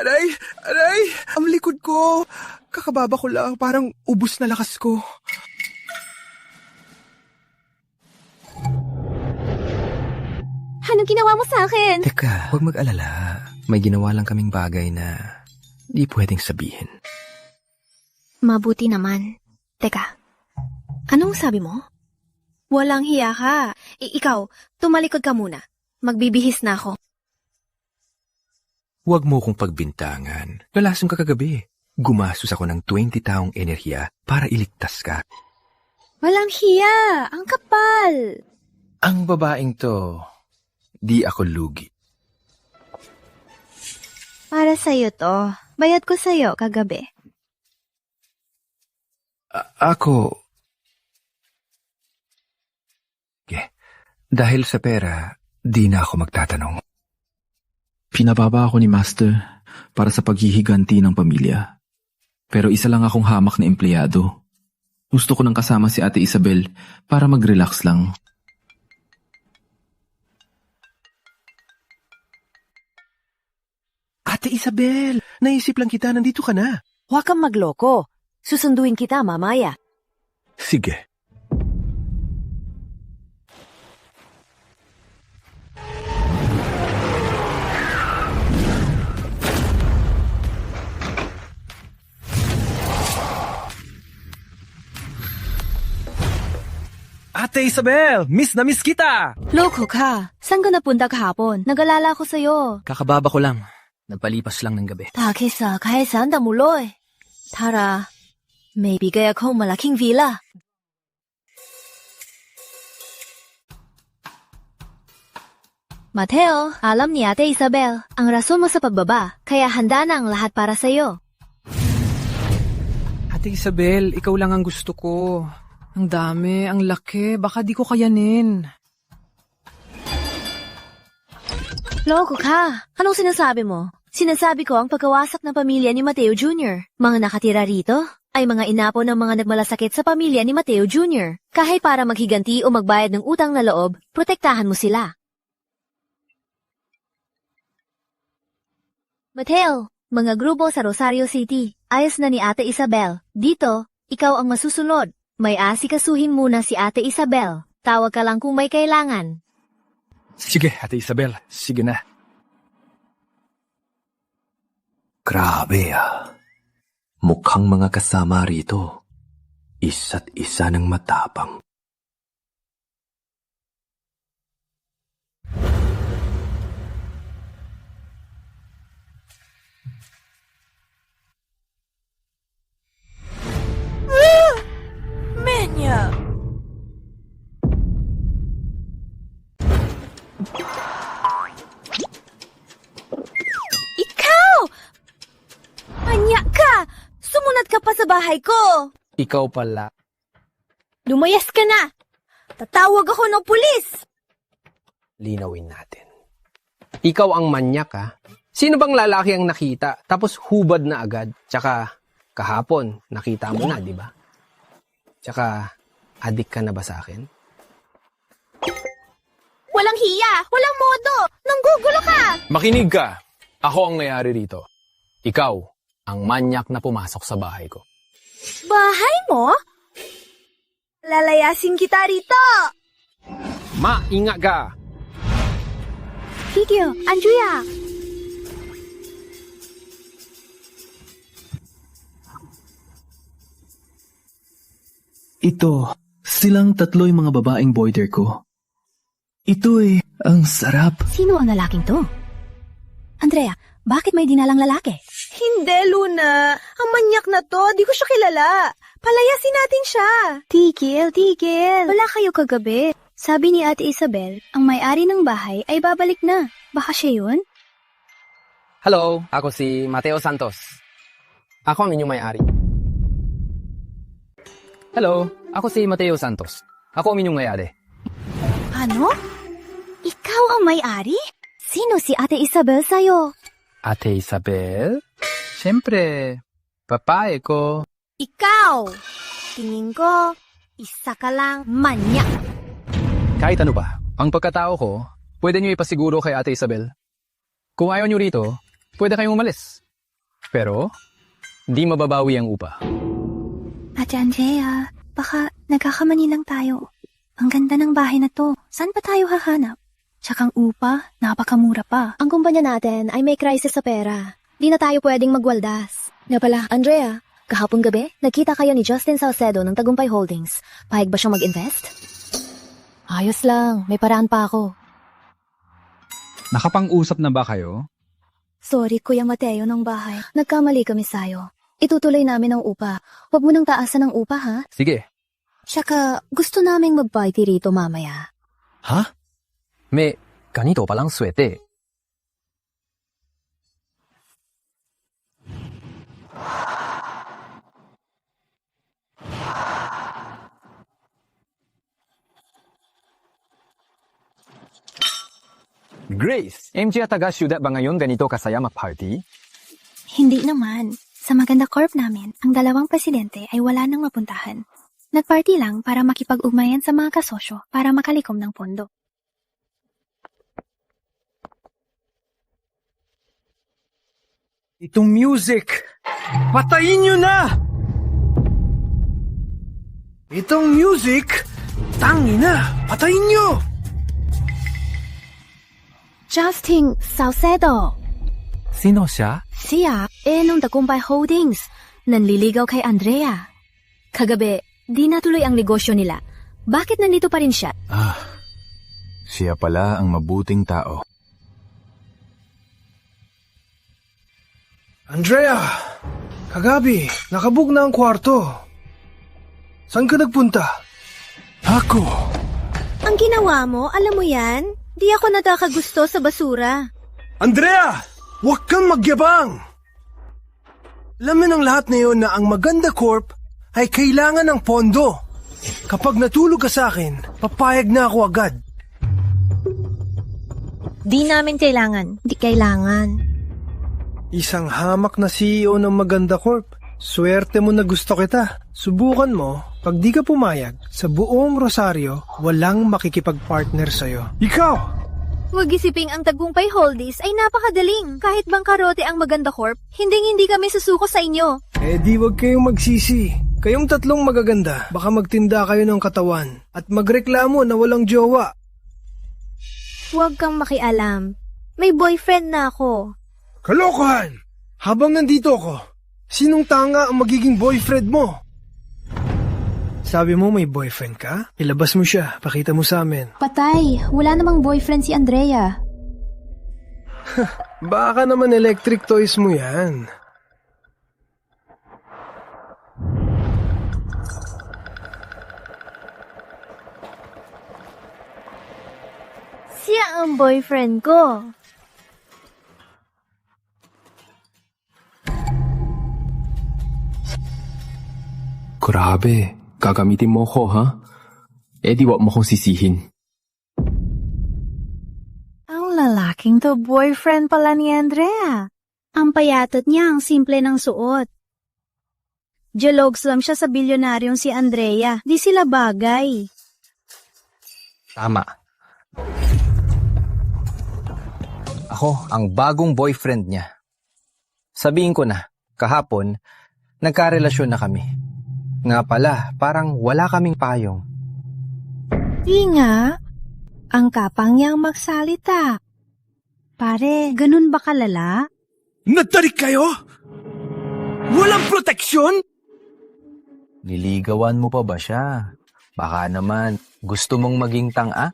Aray! Ang likod ko! Kakababa ko lang, parang ubos na lakas ko. Anong ginawa mo sa akin? Teka, huwag mag-alala. May ginawa lang kaming bagay na di pwedeng sabihin. Mabuti naman. Teka, anong sabi mo? Walang hiya ka. Ikaw, tumalikod ka muna. Magbibihis na ako. Huwag mo kong pagbintangan. Lalasong ka kagabi. Gumastos ako ng 20 taong enerhiya para iligtas ka. Walang hiya! Ang kapal! Ang babaeng to, di ako lugi. Para sa'yo to. Bayad ko sa'yo kagabi. Ako... Dahil sa pera, di na ako magtatanong. Pinababa ako ni Master para sa paghihiganti ng pamilya. Pero isa lang akong hamak na empleyado. Gusto ko nang kasama si Ate Isabel para mag-relax lang. Ate Isabel, naisip lang kita, nandito ka na. Huwag kang magloko. Susunduin kita mamaya. Sige. Ate Isabel, miss na miss kita! Loko ka! Saan ka napunta kahapon? Nag-alala ko sa'yo. Kakababa ko lang. Nagpalipas lang ng gabi. Takisa, kahit saan damuloy. Tara, may bigay akong malaking villa. Mateo, alam ni Ate Isabel, ang rason mo sa pagbaba, kaya handa na ang lahat para sa'yo. Ate Isabel, ikaw lang ang gusto ko. Ang dami, ang laki, baka di ko kayanin. Loko ka! Anong sinasabi mo? Sinasabi ko ang pagkawasak ng pamilya ni Mateo Jr. Mga nakatira rito ay mga inapo ng mga nagmalasakit sa pamilya ni Mateo Jr. Kahit para maghiganti o magbayad ng utang na loob, protektahan mo sila. Mateo, mga grupo sa Rosario City, ayos na ni Ate Isabel. Dito, ikaw ang masusunod. May asikasuhin muna si Ate Isabel. Tawag ka lang kung may kailangan. Sige, Ate Isabel. Sige na. Grabe Mukhang mga kasama rito. Isa't isa ng matapang. Menya! Ikaw! Manyak ka! Sumunod ka pa sa bahay ko! Ikaw pala. Lumayas ka na! Tatawag ako ng pulis! Linawin natin. Ikaw ang manyak, ha? Sino bang lalaki ang nakita, tapos hubad na agad? Tsaka, kahapon, nakita mo na, di ba? Tsaka, adik ka na ba sa akin? Walang hiya! Walang modo! Nanggugulo ka! Makinig ka! Ako ang nangyari rito. Ikaw, ang manyak na pumasok sa bahay ko. Bahay mo? Lalayasin kita rito! Mainga ka! Kikyo, Andrea! Ito, silang tatlo yung mga babaeng boider ko. Ito ang sarap. Sino ang lalaking to? Andrea, bakit may dinalang lalaki? Hindi, Luna. Ang manyak na to, di ko siya kilala. Palayasin natin siya. Tigil. Wala kayo kagabi. Sabi ni Ate Isabel, ang may-ari ng bahay ay babalik na. Baka siya yun? Hello, ako si Mateo Santos. Ako ang inyong may-ari. Hello, ako si Mateo Santos. Ako ang inyong may-ari. Ano? Ikaw ang may-ari? Sino si Ate Isabel sa'yo? Ate Isabel? Siyempre, babae ko. Ikaw! Tingin ko, isa ka lang manyak. Kahit ano ba, ang pagkatao ko, pwede niyo ipasiguro kay Ate Isabel. Kung ayaw niyo rito, pwede kayong umalis. Pero, di mababawi ang upa. Ate Andrea, baka nagkakamali lang tayo. Ang ganda ng bahay na to. Saan pa tayo hahanap? Tsakang upa, napakamura pa. Ang kumpanya natin ay may crisis sa pera. Di na tayo pwedeng magwaldas. Nga pala, Andrea, kahapon gabi, nagkita kayo ni Justin Salcedo ng Tagumpay Holdings. Pahig ba siyang mag-invest? Ayos lang, may paraan pa ako. Nakapang-usap na ba kayo? Sorry, Kuya Mateo ng bahay. Nagkamali kami sa'yo. Itutuloy namin ang upa. Huwag mo nang taasan ng upa, ha? Sige. Tsaka, gusto naming mag-party rito mamaya. Ha? May ganito palang swete. Grace, MJ at taga-syudad ba ngayon ganito kasaya mag-party? Hindi naman. Sa Maganda Corp namin, ang dalawang presidente ay wala nang mapuntahan. Nagparty lang para makipag-ugnayan sa mga kasosyo para makalikom ng pondo. Itong music! Patayin nyo na! Itong music! Tangina! Patayin nyo! Justin Salcedo! Sino siya? Siya, nung Tagumpay Holdings. Nanliligaw kay Andrea. Kagabi, di natuloy ang negosyo nila. Bakit nandito pa rin siya? Siya pala ang mabuting tao. Andrea! Kagabi, nakabog na ang kwarto. Saan ka nagpunta? Ako! Ang ginawa mo, alam mo yan? Di ako nakakagusto sa basura. Andrea! Huwag kang magyabang! Alam mo ng lahat na yun na ang Maganda Corp ay kailangan ng pondo. Kapag natulog ka sa akin, papayag na ako agad. Di namin kailangan. Di kailangan. Isang hamak na CEO ng Maganda Corp. Swerte mo na gusto kita. Subukan mo, pag di ka pumayag, sa buong Rosario, walang makikipag-partner sa'yo. Ikaw! Huwag isiping ang Tagumpay Holdings ay napakadaling. Kahit bangkarote ang Maganda Corp, hindi kami susuko sa inyo. Di wag kayong magsisi. Kayong tatlong magaganda, baka magtinda kayo ng katawan at magreklamo na walang jowa. Huwag kang makialam. May boyfriend na ako. Kalokohan! Habang nandito ako, sinong tanga ang magiging boyfriend mo? Sabi mo may boyfriend ka? Ilabas mo siya, pakita mo sa amin. Patay, wala namang boyfriend si Andrea. Baka naman electric toys mo yan. Siya ang boyfriend ko. Grabe, gagamitin mo ko, ha? Di wag mo kong sisihin. Ang lalaking to boyfriend pala ni Andrea. Ang payatot niya, ang simple ng suot. Jalogs lang siya sa bilyonaryong si Andrea. Di sila bagay. Tama. Ako ang bagong boyfriend niya. Sabihin ko na, kahapon, nagkarelasyon na kami. Nga pala, parang wala kaming payong. Di nga. Ang kapang niyang magsalita. Pare, ganun ba kalala? Nagtarik kayo? Walang proteksyon? Niligawan mo pa ba siya? Baka naman, gusto mong maging tanga?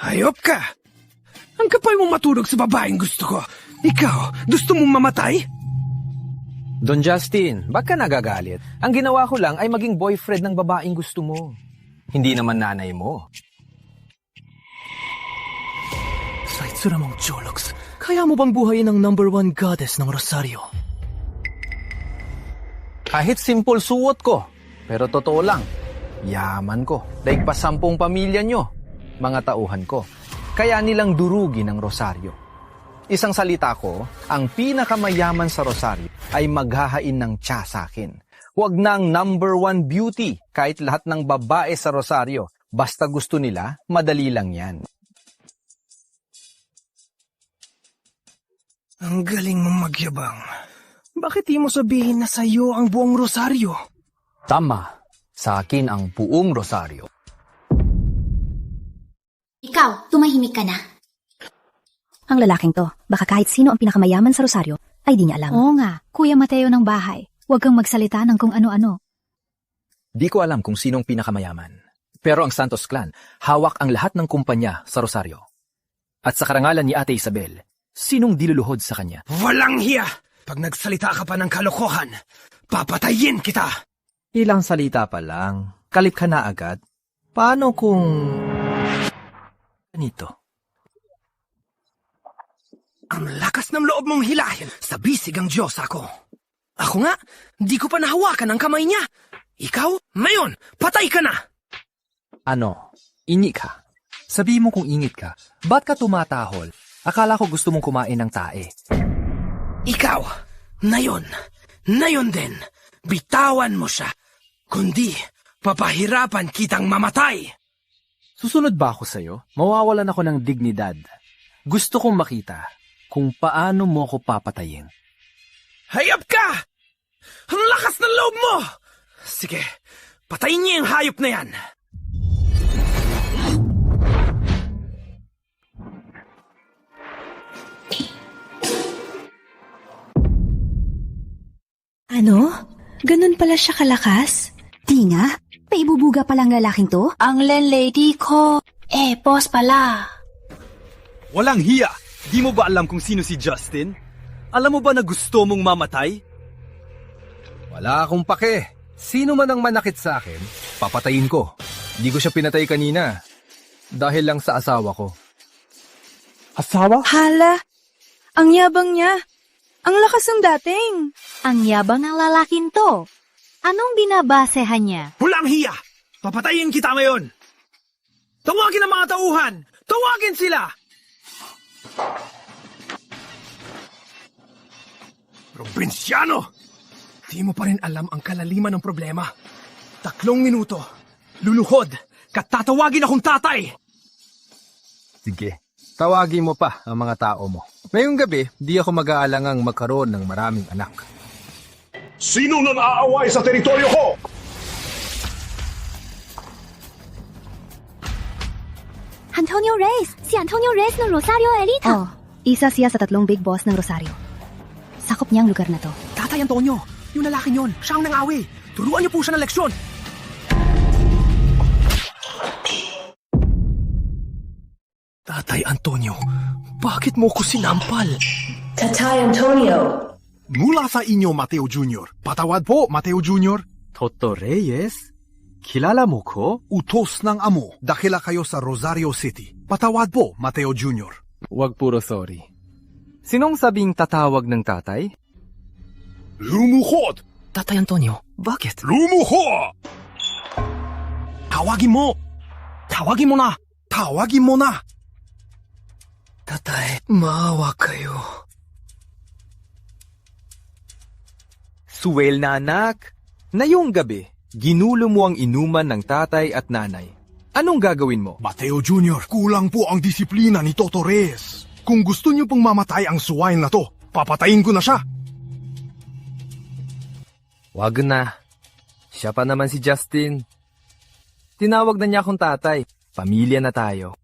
Hayop ka! Ang kapal mong matulog sa babaeng gusto ko. Ikaw, gusto mong mamatay? Don Justin, ba't ka nagagalit? Ang ginawa ko lang ay maging boyfriend ng babaeng gusto mo. Hindi naman nanay mo. Saitsura mong Jolox, kaya mo bang buhayin ang #1 goddess ng Rosario? Kahit simple suot ko, pero totoo lang, yaman ko. Daig pa 10 pamilya nyo, mga tauhan ko. Kaya nilang durugin ang Rosario. Isang salita ko, ang pinakamayaman sa Rosario ay maghahain ng tsa sa akin. Huwag nang #1 beauty kahit lahat ng babae sa Rosario. Basta gusto nila, madali lang yan. Ang galing mong magyabang. Bakit di mo sabihin na sa'yo ang buong Rosario? Tama, sa akin ang buong Rosario. Ikaw, tumahimik ka na. Ang lalaking to, baka kahit sino ang pinakamayaman sa Rosario, ay di niya alam. Oo nga, Kuya Mateo ng bahay. Huwag kang magsalita ng kung ano-ano. Di ko alam kung sinong pinakamayaman. Pero ang Santos Clan, hawak ang lahat ng kumpanya sa Rosario. At sa karangalan ni Ate Isabel, sinong diluluhod sa kanya? Walang hiya! Pag nagsalita ka pa ng kalokohan, papatayin kita! Ilang salita pa lang, kalip ka na agad. Paano kung... ganito? Ang lakas ng loob mong hilahin sa bisig ang Diyos ako. Ako nga, di ko pa nahawakan ang kamay niya. Ikaw, ngayon, patay ka na! Ano? Ingi ka? Sabi mo kung ingit ka, ba't ka tumatahol? Akala ko gusto mong kumain ng tae. Ikaw, nayon din, bitawan mo siya. Kundi, papahirapan kitang mamatay. Susunod ba ako sa'yo? Mawawalan ako ng dignidad. Gusto kong makita kung paano mo ko papatayin. Hayop ka! Ang lakas ng loob mo! Sige, patayin niya yung hayop na yan. Ano? Ganun pala siya kalakas? Di nga, may ibubuga palang lalaking to? Ang landlady ko, boss pala. Walang hiya! Di mo ba alam kung sino si Justin? Alam mo ba na gusto mong mamatay? Wala akong pake. Sino man ang manakit sa akin, papatayin ko. Di ko siya pinatay kanina. Dahil lang sa asawa ko. Asawa? Hala, ang yabang niya. Ang lakas ng dating. Ang yabang ng lalaking to. Anong binabasehan niya? Walang hiya! Papatayin kita ngayon! Tawagin ang mga tauhan! Tawagin sila! Probinsyano! Di mo pa rin alam ang kalaliman ng problema. 3 minuto. Luluhod. Katatawagin akong tatay! Sige, tawagin mo pa ang mga tao mo. Ngayong gabi, di ako mag-aalangang magkaroon ng maraming anak. Sino nang aaway sa teritoryo ko? Antonio Reyes! Si Antonio Reyes ng Rosario Elita! Oh, isa siya sa 3 big boss ng Rosario. Sakop niya ang lugar na to. Tatay Antonio! Yung lalaking yon, siya ang nang-away. Turuan niyo po siya ng leksyon. Tatay Antonio, bakit mo ko sinampal? Tatay Antonio. Mula sa inyo, Mateo Jr. Patawad po, Mateo Jr. Toto Reyes? Kilala mo ko? Utos ng amo, dakila kayo sa Rosario City. Patawad po, Mateo Jr. Huwag puro sorry. Sinong sabing tatawag ng tatay? Lumuhod! Tatay Antonio, bakit? Lumuhod! Tawagin mo! Tawagin mo na! Tawagin mo na! Tatay, maawa kayo. Suwel na anak. Ngayong gabi, ginulo mo ang inuman ng tatay at nanay. Anong gagawin mo? Mateo Jr., kulang po ang disiplina ni Toto Reyes. Kung gusto niyo pong mamatay ang suwain na to, papatayin ko na siya. Wag na. Siya pa naman si Justin. Tinawag na niya akong tatay. Pamilya na tayo.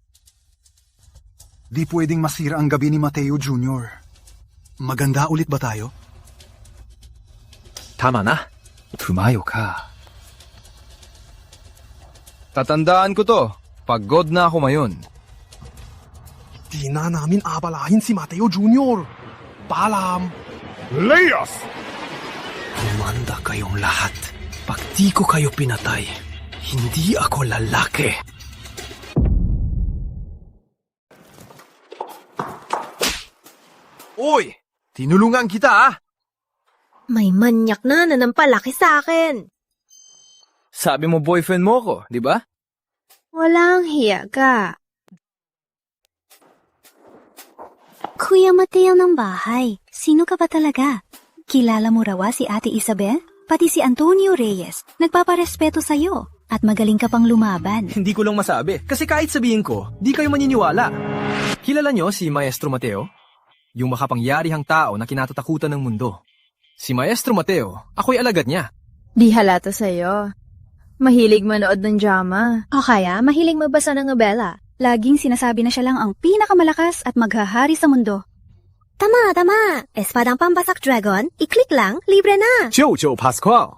Di pwedeng masira ang gabi ni Mateo Jr. Maganda ulit ba tayo? Tama na. Tumayo ka. Tatandaan ko to. Pagod na ako ngayon. Di na namin abalahin si Mateo Jr. Paalam! Layas! Kumanda kayong lahat. Pag di ko kayo pinatay, hindi ako lalaki. Uy! Tinulungan kita, ah! May manyak na nanampalaki sa akin. Sabi mo boyfriend mo ko, di ba? Walang hiya ka. Kuya Mateo ng bahay, sino ka ba talaga? Kilala mo raw si Ate Isabel? Pati si Antonio Reyes, nagpaparespeto sa'yo at magaling ka pang lumaban. Hindi ko lang masabi. Kasi kahit sabihin ko, di kayo maniniwala. Kilala nyo si Maestro Mateo? Yung makapangyarihang tao na kinatatakutan ng mundo. Si Maestro Mateo, ako'y alagad niya. Di halata sa'yo. Mahilig manood ng drama. O kaya, mahilig magbasa ng nobela. Laging sinasabi na siya lang ang pinakamalakas at maghahari sa mundo. Tama. Espadang Pambasak Dragon, i-click lang, libre na. Jojo Pascual.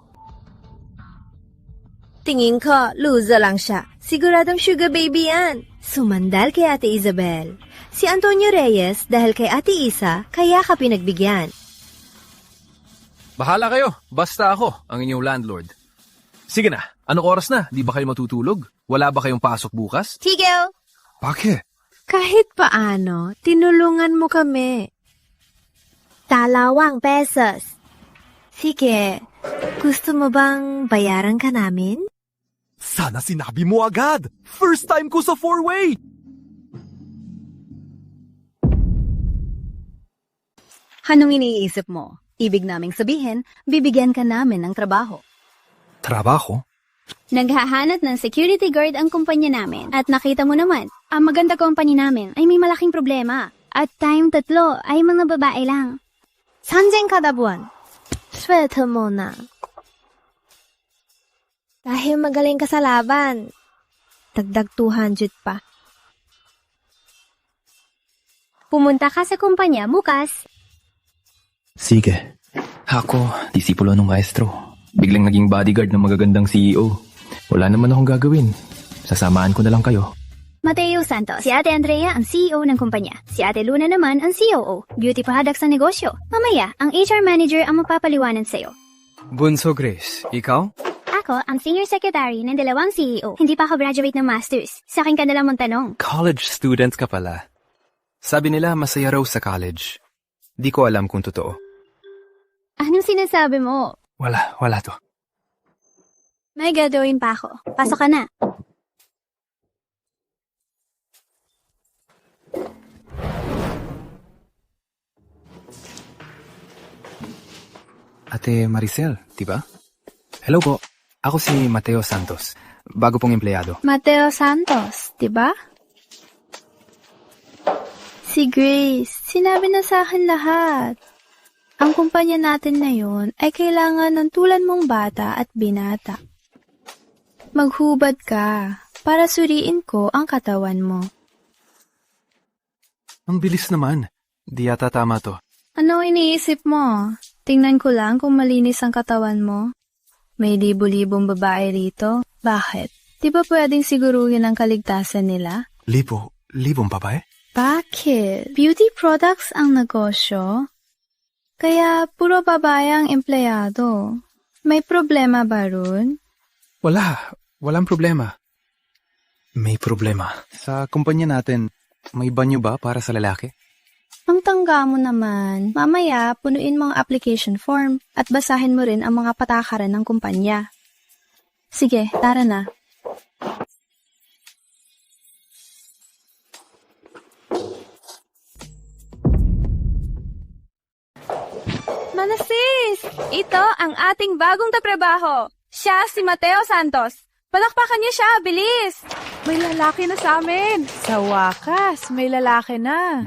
Tingin ko, loser lang siya. Siguradong sugar baby yan. Sumandal kay Ate Isabel. Si Antonio Reyes, dahil kay Ate Isa, kaya ka pinagbigyan. Bahala kayo. Basta ako, ang inyong landlord. Sige na, anong oras na? Di ba kayo matutulog? Wala ba kayong pasok bukas? Tigil! Bakit? Kahit paano, tinulungan mo kami. ₱2 pesos. Sige, gusto mo bang bayaran ka namin? Sana sinabi mo agad! First time ko sa four-way! Anong iniisip mo? Ibig naming sabihin, bibigyan ka namin ng trabaho. Trabaho? Naghahanap ng security guard ang kumpanya namin. At nakita mo naman, ang maganda company namin ay may malaking problema. At tayong 3 ay mga babae lang. 선생 kada buwan. Sweldo mo na. Dahil magaling ka sa laban, dagdag 200 pa. Pumunta ka sa kumpanya bukas. Sige. Ako, disipulo ng maestro. Biglang naging bodyguard ng magagandang CEO. Wala naman akong gagawin. Sasamaan ko na lang kayo. Mateo Santos, si Ate Andrea ang CEO ng kumpanya. Si Ate Luna naman ang COO, beauty products ng negosyo. Mamaya, ang HR manager ang magpapaliwanan sa'yo. Bunso Grace, ikaw? Ako ang senior secretary ng 2 CEO. Hindi pa ako graduate ng masters. Sa akin ka na lang mong tanong. College student ka pala. Sabi nila masaya raw sa college. Di ko alam kung totoo. Anong sinasabi mo? Wala to. May gagawin pa ako. Pasok ka na. Ate Maricel, di ba? Hello po. Ako si Mateo Santos. Bago pong empleyado. Mateo Santos, di ba? Si Grace, sinabi na sa akin lahat. Ang kumpanya natin na yun ay kailangan ng tulad mong bata at binata. Maghubad ka para suriin ko ang katawan mo. Ang bilis naman. Di yata tama to. Ano iniisip mo? Tingnan ko lang kung malinis ang katawan mo. May libo-libong babae rito. Bakit? Di ba pwedeng siguruhin ang kaligtasan nila? Libong babae? Bakit? Beauty products ang negosyo. Kaya puro babae ang empleyado. May problema ba ron? Walang problema. May problema. Sa kumpanya natin, may banyo ba para sa lalaki? Ang tangga mo naman, mamaya punuin mo ang application form at basahin mo rin ang mga patakaran ng kumpanya. Sige, tara na. Manasis! Ito ang ating bagong tatrabaho. Siya si Mateo Santos. Palakpakan niyo siya, bilis! May lalaki na sa amin. Sa wakas, may lalaki na.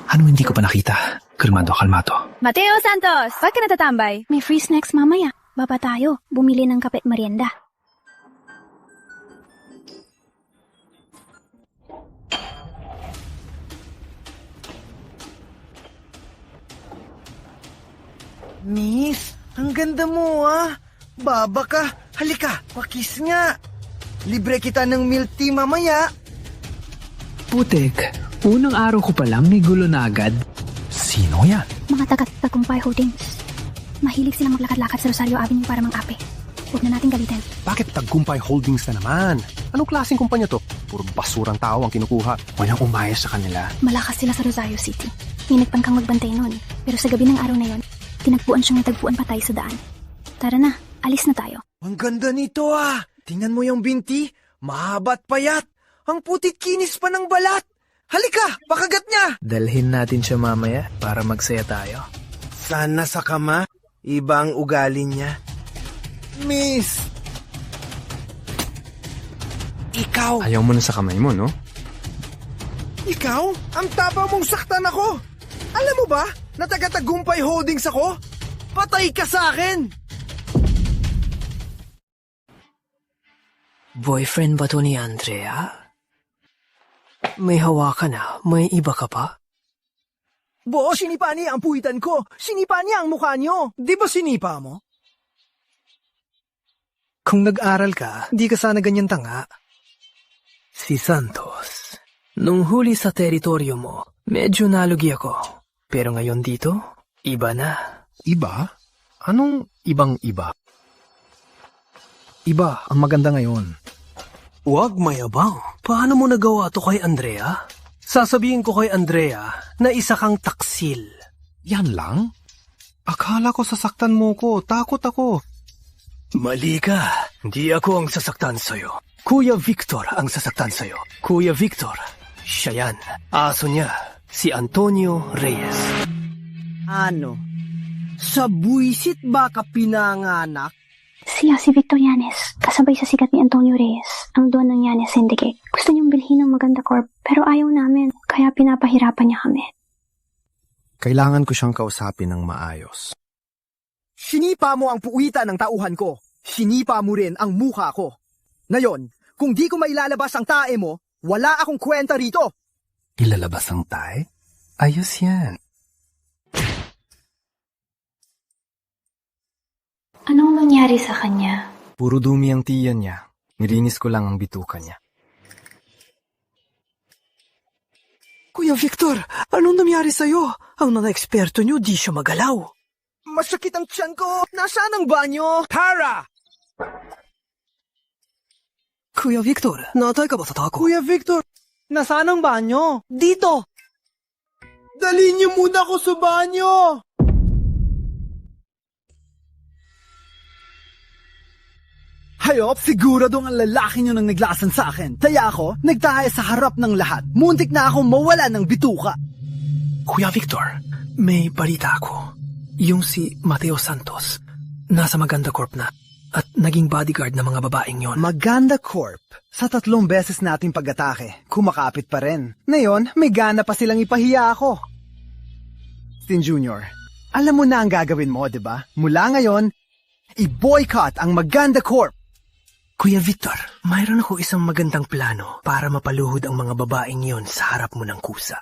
Ano hindi ko pa nakita? Kalmado. Mateo Santos! Bakit ka natatambay? May free snacks mamaya. Baba tayo. Bumili ng kape at merienda. Miss, ang ganda mo ah. Baba ka. Halika, pakis nga. Libre kita ng milk tea mamaya. Putek, unang araw ko pa lang may gulo na agad. Sino yan? Mga taga-Tagumpay Holdings. Mahilig silang maglakad-lakad sa Rosario Avenue para mang-ape. Huwag na natin galitin. Bakit Tagumpay Holdings na naman? Anong klaseng kumpanya to? Puro basurang tao ang kinukuha. Walang umayos sa kanila. Malakas sila sa Rosario City. May nagpangkang magbantay nun. Pero sa gabi ng araw na yon, tinagpuan siyang natagpuan patay sa daan. Tara na, alis na tayo. Ang ganda nito ah. Tingnan mo yung binti. Mahaba at payat. Ang putit kinis pa ng balat. Halika, pakagat niya. Dalhin natin siya mamaya para magsaya tayo. Sana sa kama, iba ang ugali niya. Miss! Ikaw! Ayaw mo na sa kamay mo, no? Ikaw? Ang taba mong saktan ako! Alam mo ba, na taga-Tagumpay Holdings ako? Patay ka sa akin! Boyfriend ba to ni Andrea? May hawa ka na, may iba ka pa? Bo, sinipa niya ang puwitan ko! Sinipa niya ang mukha niyo! Di ba sinipa mo? Kung nag-aral ka, di ka sana ganyan tanga. Si Santos, nung huli sa teritoryo mo, medyo nalugi ako. Pero ngayon dito, iba na. Iba? Anong ibang iba? Iba ang maganda ngayon. Huwag mayabang. Paano mo nagawa to kay Andrea? Sasabihin ko kay Andrea na isa kang taksil. Yan lang? Akala ko sasaktan mo ko. Takot ako. Mali ka. Hindi ako ang sasaktan sa'yo. Kuya Victor ang sasaktan sa'yo. Kuya Victor, siya yan. Aso niya, si Antonio Reyes. Ano? Sa buwisit ba ka pinanganak? Siya si Victor Yanes, kasabay sa sikat ni Antonio Reyes, ang doon ng Yanes Syndicate. Gusto niyong bilhin ng Maganda Corp, pero ayaw namin, kaya pinapahirapan niya kami. Kailangan ko siyang kausapin ng maayos. Sinipa mo ang puwitan ng tauhan ko. Sinipa mo rin ang mukha ko. Ngayon, kung di ko mailalabas ang tae mo, wala akong kwenta rito. Ilalabas ang tae? Ayos yan. Anong nangyari sa kanya? Puro dumi ang tiyan niya. Nilinis ko lang ang bituka niya. Kuya Victor, anong nangyari sa'yo? Ang mga eksperto niyo di siya magalaw. Masakit ang tiyan ko. Nasaan ang banyo? Tara! Kuya Victor, natay ka ba sa tako? Kuya Victor, nasaan ang banyo? Dito! Dali niyo muna ako sa banyo! Hayop, siguradong ang lalaki niyo nang naglasan sa akin. Kaya ako, nagtahay sa harap ng lahat. Muntik na akong mawala ng bituka. Kuya Victor, may balita ako. Yung si Mateo Santos, nasa Maganda Corp na at naging bodyguard ng mga babaeng yon. Maganda Corp, sa 3 beses nating pag-atake, kumakapit pa rin. Ngayon, may gana pa silang ipahiya ako. Tin Junior, alam mo na ang gagawin mo, di ba? Mula ngayon, i-boycott ang Maganda Corp. Kuya Victor, mayroon ako isang magandang plano para mapaluhod ang mga babaeng yon sa harap mo ng kusa.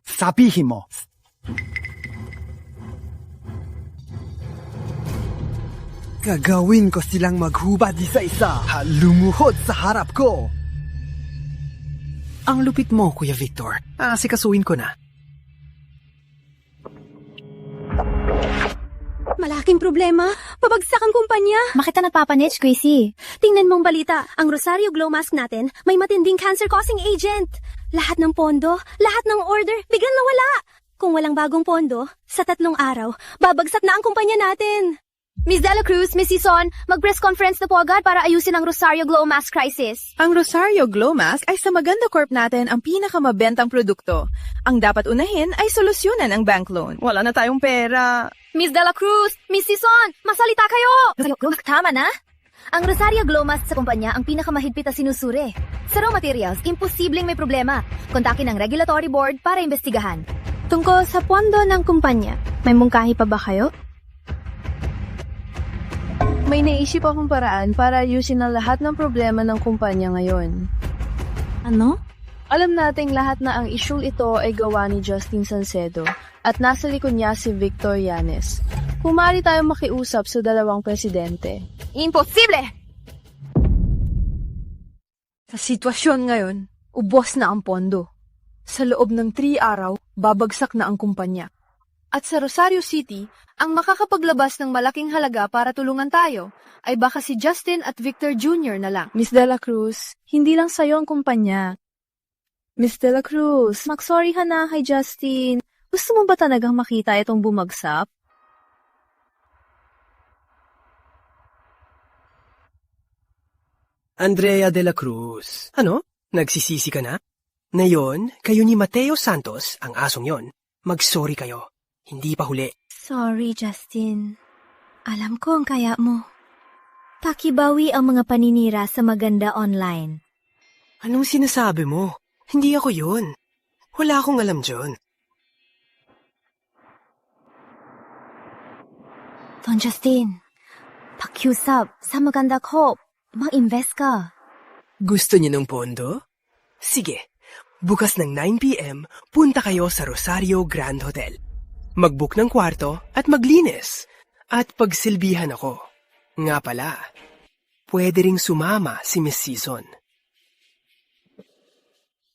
Sabihin mo. Gagawin ko silang maghubad isa-isa. Lumuhod sa harap ko. Ang lupit mo, Kuya Victor. Asikasuhin ko na. Malaking problema. Pabagsak ang kumpanya. Bakit na nagpapanitch, Gracie? Tingnan mong balita. Ang Rosario Glow Mask natin may matinding cancer-causing agent. Lahat ng pondo, lahat ng order, biglang nawala. Kung walang bagong pondo, sa 3 araw, babagsak na ang kumpanya natin. Miss Dela Cruz, Miss Sison, mag-press conference na po agad para ayusin ang Rosario Glow Mask crisis. Ang Rosario Glow Mask ay sa Maganda Corp natin ang pinakamabentang produkto. Ang dapat unahin ay solusyonan ang bank loan. Wala na tayong pera. Miss Dela Cruz, Miss Sison, masalita kayo! Tama na? Ang Rosario Glow Mask sa kumpanya ang pinakamahigpit na sinusuri. Sa raw materials, imposibleng may problema. Kontakin ang regulatory board para imbestigahan. Tungkol sa pondo ng kumpanya, may mungkahi pa ba kayo? May naisip akong paraan para ayusin ang lahat ng problema ng kumpanya ngayon. Ano? Alam nating lahat na ang isyung ito ay gawa ni Justin Salcedo at nasa likod niya si Victor Yanes. Kumari tayong makiusap sa dalawang presidente. Imposible! Sa sitwasyon ngayon, ubos na ang pondo. Sa loob ng 3 araw, babagsak na ang kumpanya. At sa Rosario City, ang makakapaglabas ng malaking halaga para tulungan tayo ay baka si Justin at Victor Jr. na lang. Miss De La Cruz, hindi lang sa'yo ang kumpanya. Miss De La Cruz, mag-sorry ka na kay Justin. Gusto mo ba talagang makita itong bumagsak? Andrea De La Cruz. Ano? Nagsisisi ka na? Ngayon, kayo ni Mateo Santos, ang asong yon. Mag-sorry kayo. Hindi pa huli. Sorry, Justin. Alam ko ang kaya mo. Pakibawi ang mga paninira sa maganda online. Anong sinasabi mo? Hindi ako yun. Wala akong alam dyan. Don Justin, pakiusap sa maganda ko. Mag-invest ka. Gusto niyo ng pondo? Sige, bukas ng 9 p.m., punta kayo sa Rosario Grand Hotel. Mag-book ng kwarto at maglinis. At pagsilbihan ako. Nga pala, pwede ring sumama si Miss Season.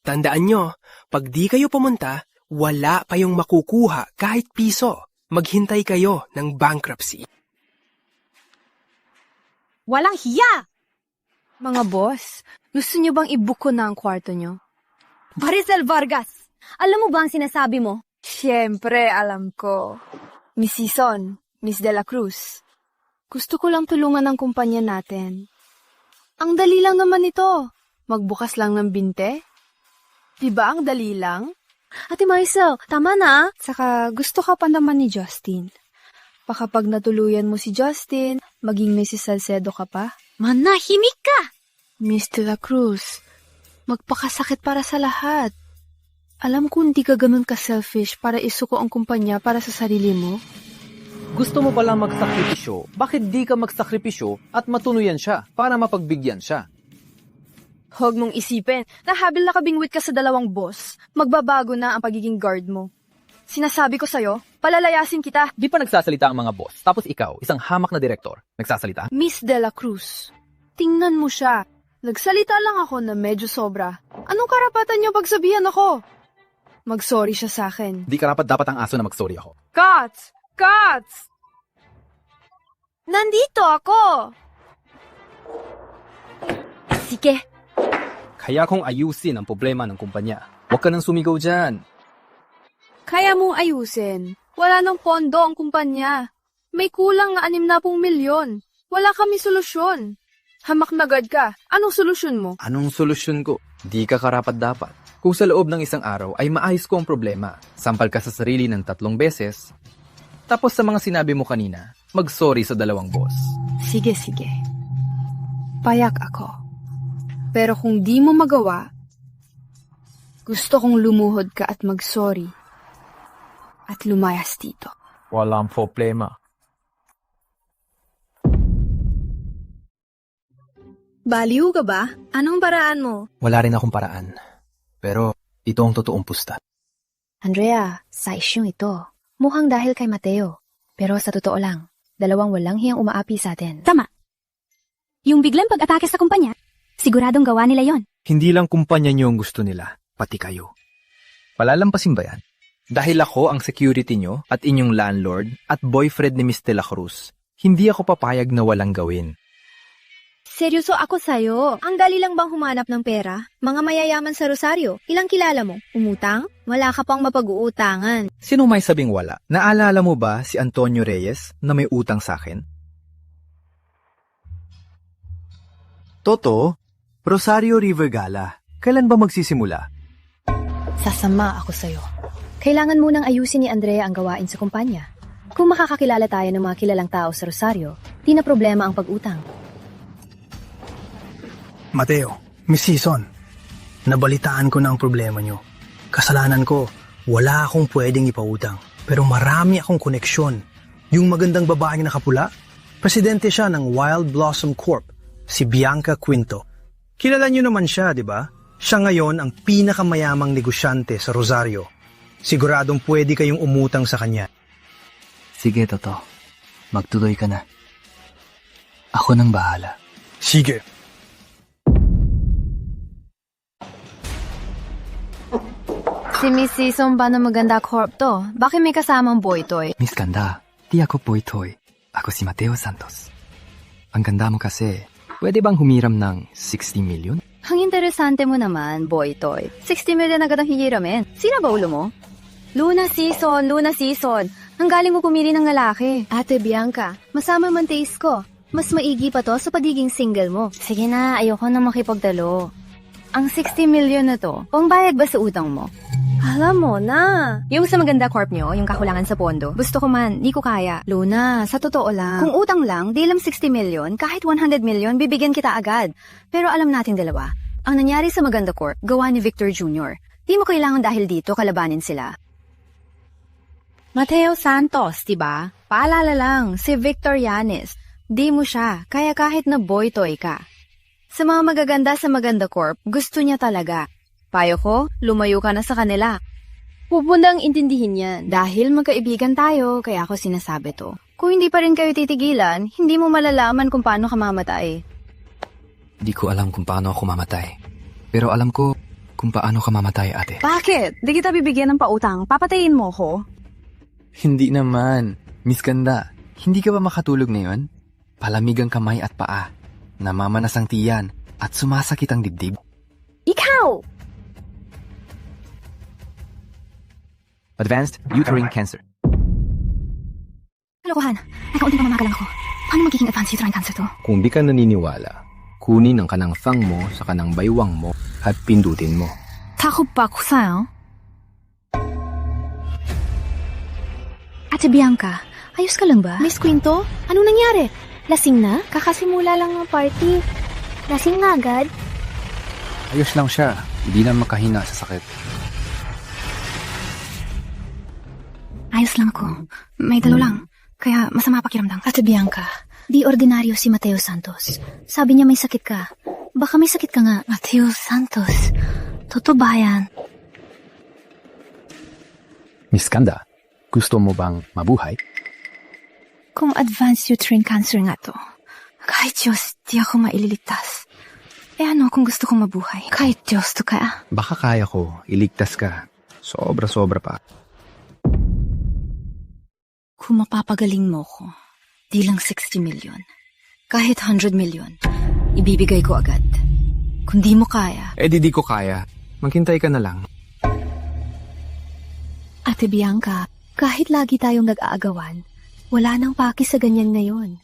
Tandaan nyo, pag di kayo pumunta, wala kayong makukuha kahit piso. Maghintay kayo ng bankruptcy. Walang hiya! Mga boss, gusto niyo bang i-book ko na ang kwarto niyo? Maricel Vargas, alam mo ba ang sinasabi mo? Siyempre, alam ko. Miss Season, Miss De La Cruz, gusto ko lang tulungan ang kumpanya natin. Ang dali lang naman ito. Magbukas lang ng binte. Diba ang dali lang? Ate Maricel, tama na. Saka gusto ka pa naman ni Justin. Baka pag natuluyan mo si Justin, maging Mrs. Salcedo ka pa. Manahimik ka! Miss De La Cruz, magpakasakit para sa lahat. Alam ko hindi ka ganun ka-selfish para isuko ang kumpanya para sa sarili mo. Gusto mo palang magsakripisyo, bakit di ka magsakripisyo at matunuyan siya para mapagbigyan siya? Huwag mong isipin, nahabil na kabingwit ka sa dalawang boss. Magbabago na ang pagiging guard mo. Sinasabi ko sa'yo, palalayasin kita. Di pa nagsasalita ang mga boss, tapos ikaw, isang hamak na direktor, nagsasalita? Miss De La Cruz, tingnan mo siya. Nagsalita lang ako na medyo sobra. Anong karapatan niyo pagsabihan ako? Mag-sorry siya sa akin. Di karapat dapat ang aso na mag-sorry ako. Cuts! Cuts! Nandito ako! Sige. Kaya kong ayusin ang problema ng kumpanya. Huwag ka nang sumigaw dyan. Kaya mong ayusin. Wala nang pondo ang kumpanya. May kulang na 60 milyon. Wala kami solusyon. Hamak na agad ka. Anong solusyon mo? Anong solusyon ko? Di ka karapat dapat. Kung sa loob ng isang araw ay maayos ko ang problema, sampal ka sa sarili ng 3 beses, tapos sa mga sinabi mo kanina, mag-sorry sa 2 boss. Sige. Payak ako. Pero kung di mo magawa, gusto kong lumuhod ka at mag-sorry at lumayas dito. Walang problema. Baliw ka ba? Anong paraan mo? Wala rin akong paraan. Pero ito ang totoong pusta. Andrea, sa isyong ito, mukhang dahil kay Mateo. Pero sa totoo lang, 2 walang hiyang umaapi sa atin. Tama. Yung biglang pag-atake sa kumpanya, siguradong gawa nila yon. Hindi lang kumpanya niyo ang gusto nila, pati kayo. Palalampasin ba yan? Dahil ako ang security niyo at inyong landlord at boyfriend ni Miss De La Cruz, hindi ako papayag na walang gawin. Seryoso ako sa'yo. Ang dali lang bang humanap ng pera? Mga mayayaman sa Rosario, ilang kilala mo? Umutang? Wala ka pang mapag-uutangan. Sino may sabing wala? Naalala mo ba si Antonio Reyes na may utang sa akin? Toto, Rosario River Gala, kailan ba magsisimula? Sasama ako sa'yo. Kailangan munang ayusin ni Andrea ang gawain sa kumpanya. Kung makakakilala tayo ng mga kilalang tao sa Rosario, di na problema ang pag-utang. Mateo, Miss Season, nabalitaan ko na ang problema nyo. Kasalanan ko, wala akong pwedeng ipautang. Pero marami akong koneksyon. Yung magandang babaeng nakapula, presidente siya ng Wild Blossom Corp, si Bianca Quinto. Kilala nyo naman siya, di ba? Siya ngayon ang pinakamayamang negosyante sa Rosario. Siguradong pwede kayong umutang sa kanya. Sige, Toto. Magtuloy ka na. Ako nang bahala. Sige. Si Miss Season ba na maganda corp to? Bakit may kasamang boy toy? Miss Ganda, di ako Boy Toy. Ako si Mateo Santos. Ang ganda mo kasi, pwede bang humiram ng 60 million? Ang interesante mo naman, boy toy. 60 million agad ang hihiramin. Sino ba ulo mo? Luna season. Ang galing mo pumili ng lalaki. Ate Bianca, masama man taste ko. Mas maigi pa to sa pagiging single mo. Sige na, ayoko na makipagdalo. Ang 60 million na to, pangbayad ba sa utang mo? Alam mo na. Yung sa maganda corp nyo, yung kakulangan sa pondo, gusto ko man, di ko kaya. Luna, sa totoo lang. Kung utang lang, di lang 60 million, kahit 100 million, bibigyan kita agad. Pero alam natin dalawa, ang nangyari sa maganda corp, gawa ni Victor Jr. Di mo kailangan dahil dito kalabanin sila. Mateo Santos, diba? Paalala lang, si Victor Yanes. Di mo siya, kaya kahit na boy toy ka. Sa mga magaganda sa maganda corp, gusto niya talaga. Payo ko, lumayo ka na sa kanila. Pupundang intindihin yan. Dahil magkaibigan tayo, kaya ako sinasabi to. Kung hindi pa rin kayo titigilan, hindi mo malalaman kung paano ka mamatay. Di ko alam kung paano ako mamatay. Pero alam ko kung paano ka mamatay, ate. Bakit? Di kita bibigyan ng pautang. Papatayin mo ko? Hindi naman. Miss Ganda, hindi ka ba makatulog ngayon? Palamig ang kamay at paa. Namamanas ang tiyan at sumasakit ang dibdib. Ikaw! Advanced uterine cancer. Kalokohan. Nakaunting pamamagalang ako. Paano magiging advanced uterine cancer to? Kung di ka naniniwala, kunin ang kanang thang mo sa kanang baywang mo at pindutin mo. Takot pa ako sa'yo. Ate Bianca, ayos ka lang ba? Miss Quinto, anong nangyari? Lasing na? Kakasimula lang ng party. Lasing na agad? Ayos lang siya. Hindi na makahina sa sakit. Ayos lang ako. May dalo lang. Kaya masama pakiramdam. Ate Bianca, di ordinaryo si Mateo Santos. Sabi niya may sakit ka. Baka may sakit ka nga. Mateo Santos. Totoo ba yan? Miss Ganda, gusto mo bang mabuhay? Kung advanced uterine cancer nga to, kahit Diyos, di ako maililigtas. Eh ano kung gusto kong mabuhay? Kahit Diyos to kaya. Baka kaya ko, iligtas ka. Sobra-sobra pa. Kung mapapagaling mo ko, di lang 60 million. Kahit 100 million, ibibigay ko agad. Kung di mo kaya... di ko kaya. Maghintay ka na lang. Ate Bianca, kahit lagi tayong nag-aagawan, wala nang paki sa ganyan ngayon.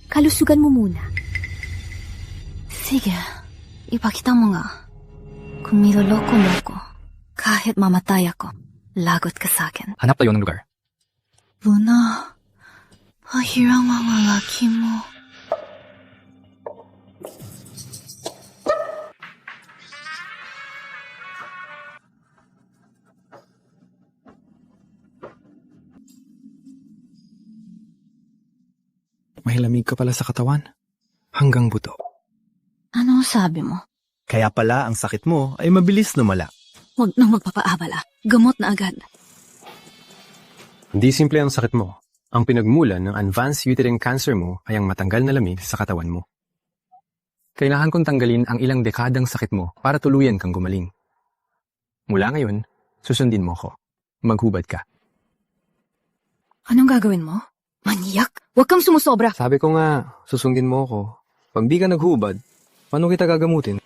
Kalusugan mo muna. Sige, ipakita mo nga. Kung niloloko-loko, kahit mamatay ako, lagot ka sa akin. Hanap tayo ng lugar. Luna, pahirang mga laki mo. May lamig ka pala sa katawan. Hanggang buto. Ano sabi mo? Kaya pala ang sakit mo ay mabilis lumala. Huwag nang magpapaabala. Gamot na agad. Hindi simple ang sakit mo. Ang pinagmulan ng advanced uterine cancer mo ay ang matanggal na lamig sa katawan mo. Kailangan kong tanggalin ang ilang dekadang sakit mo para tuluyan kang gumaling. Mula ngayon, susundin mo ko. Maghubad ka. Anong gagawin mo? Maniyak? Huwag kang sumusobra. Sabi ko nga, susundin mo ko. Pag di ka naghubad, paano kita gagamutin?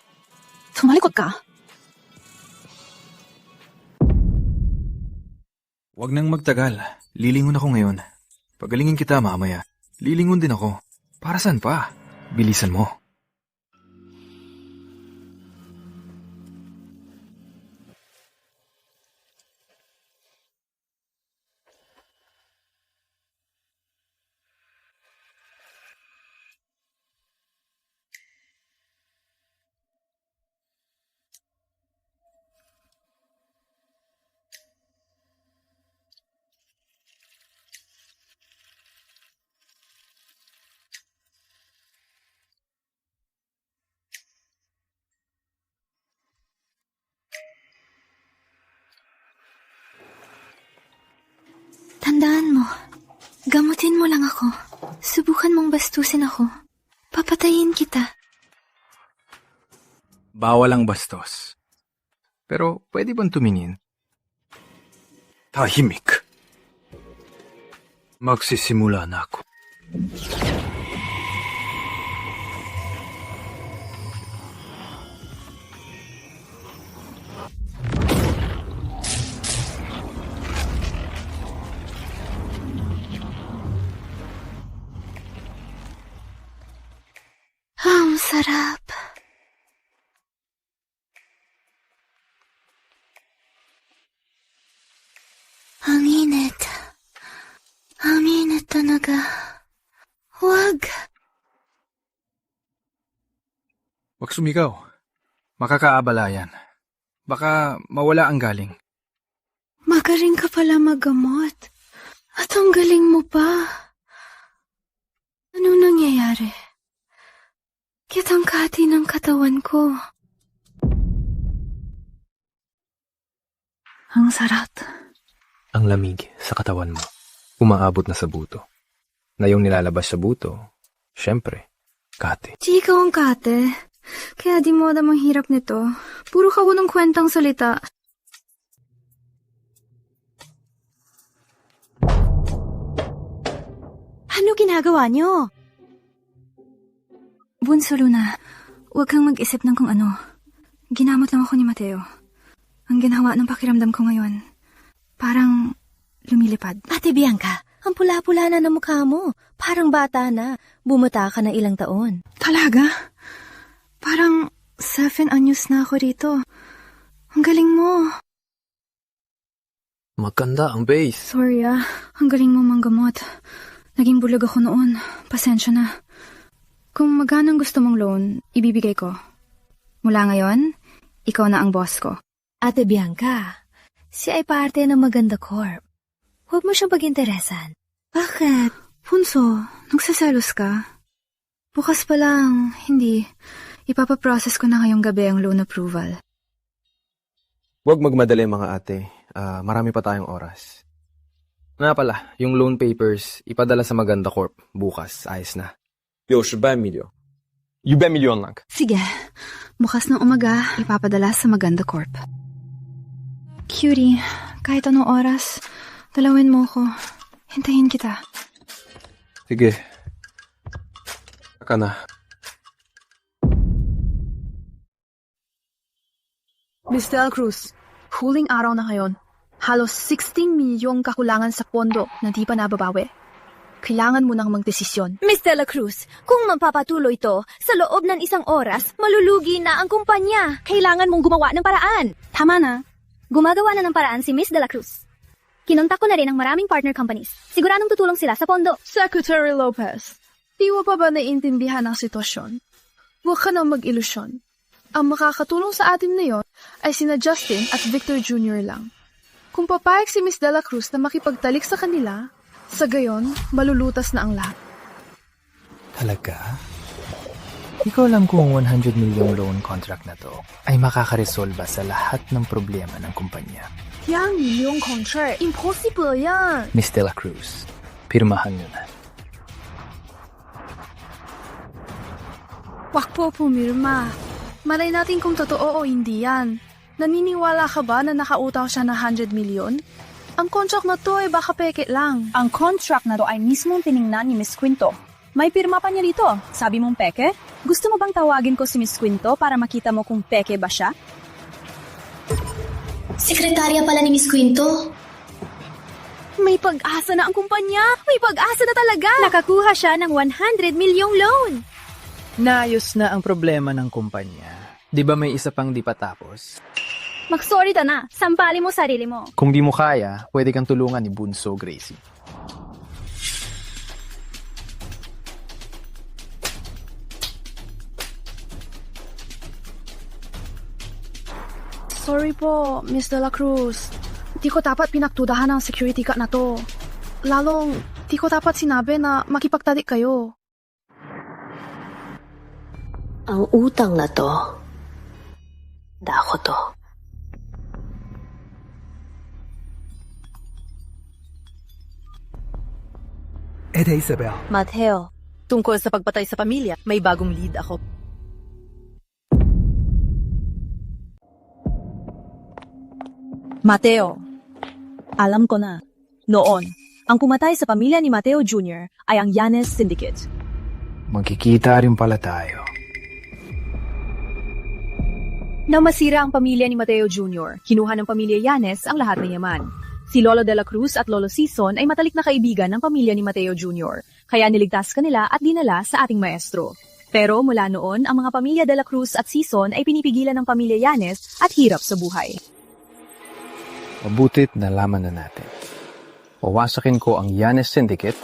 Tumalikod ka. Huwag nang magtagal. Lilingon ako ngayon. Pagalingin kita mamaya. Lilingon din ako. Para saan pa? Bilisan mo. Tandaan mo, gamutin mo lang ako. Subukan mong bastusin ako. Papatayin kita. Bawal ang bastos. Pero pwede bang tumingin? Tahimik. Magsisimula na ako. Ang sarap. Ang init. Ang init talaga. Huwag. Huwag sumigaw. Makakaabala yan. Baka mawala ang galing. Magaling ka pala maggamot. At ang galing mo pa. Anong nangyayari? Kitang-kati ng katawan ko. Ang sarap. Ang lamig sa katawan mo. Umaabot na sa buto. Na yung nilalabas sa buto, syempre, kate. Di ikaw ang kate. Kaya di mo alam ang hirap nito. Puro ka ng kwentang salita. Ano ginagawa niyo? Bunso Luna, huwag kang mag-isip ng kung ano. Ginamot lang ako ni Mateo. Ang ginawa ng pakiramdam ko ngayon, parang lumilipad. Ate Bianca, ang pula-pula na ng mukha mo. Parang bata na. Bumuta ka na ilang taon. Talaga? Parang 7 anyos na ako rito. Ang galing mo. Maganda ang base. Sorry ang galing mo manggamot. Naging bulag ako noon. Pasensya na. Kung magkano gusto mong loan, ibibigay ko. Mula ngayon, ikaw na ang boss ko. Ate Bianca, siya ay parte ng Maganda Corp. Huwag mo siyang pag-interesan. Bakit? Punso, nagsaselos ka? Bukas pa lang, hindi. Ipapaprocess ko na ngayong gabi ang loan approval. Huwag magmadali mga ate. Marami pa tayong oras. Nga pala, yung loan papers, ipadala sa Maganda Corp. Bukas, ayos na. 65 milyon. 600 milyon lang. Sige, bukas ng umaga, ipapadala sa Maganda Corp. Cutie, kahit anong oras, dalawin mo ko. Hintayin kita. Sige. Saka na. Miss Del Cruz, huling araw na ngayon. Halos 16 milyong kakulangan sa pondo na di pa nababawi. Kailangan mo nang magdesisyon. Miss De La Cruz, kung magpapatuloy to, sa loob ng isang oras, malulugi na ang kumpanya. Kailangan mong gumawa ng paraan. Tama na. Gumagawa na ng paraan si Miss De La Cruz. Kinontak ko na rin ang maraming partner companies. Siguradong tutulong sila sa pondo. Secretary Lopez, di mo pa ba naiintindihan ang sitwasyon? Huwag ka nang mag-ilusyon. Ang makakatulong sa atin ngayon ay sina Justin at Victor Jr. lang. Kung papayag si Miss De La Cruz na makipagtalik sa kanila, sa gayon, malulutas na ang lahat. Talaga? Di ko alam kung 100 milyong loan contract na to ay makakaresolba sa lahat ng problema ng kumpanya. Yang milyong contract, impossible yan! Miss De La Cruz, pirmahan nyo na. Wag po pumirma. Malay natin kung totoo o hindi yan. Naniniwala ka ba na nakautaw siya na 100 milyon? Ang contract na to ay baka peke lang. Ang contract na to ay mismong tiningnan ni Miss Quinto. May pirma pa niya dito. Sabi mong peke? Gusto mo bang tawagin ko si Miss Quinto para makita mo kung peke ba siya? Sekretarya pala ni Miss Quinto. May pag-asa na ang kumpanya. May pag-asa na talaga. Nakakuha siya ng 100 milyong loan. Naayos na ang problema ng kumpanya. Di ba may isa pang di pa tapos? Mag-sorry ka na. Sampali mo sarili mo. Kung di mo kaya, pwede kang tulungan ni Bunso Gracie. Sorry po, Miss De La Cruz. Di ko dapat pinagtudahan ang security cut na to. Lalong, di ko dapat sinabi na makipagtalik kayo. Ang utang na to, dako to. Ate Isabel. Mateo, tungkol sa pagpatay sa pamilya, may bagong lead ako. Mateo, alam ko na. Noon, ang pumatay sa pamilya ni Mateo Jr. ay ang Yanes Syndicate. Magkikita rin pala tayo. Na masira ang pamilya ni Mateo Jr., kinuha ng pamilya Yanes ang lahat ng yaman. Si Lolo de la Cruz at Lolo Sison ay matalik na kaibigan ng pamilya ni Mateo Jr., kaya niligtas kanila at dinala sa ating maestro. Pero mula noon, ang mga pamilya de la Cruz at Sison ay pinipigilan ng pamilya Yanes at hirap sa buhay. Mabutit nalaman na natin. Wawasakin ko ang Yanes Syndicate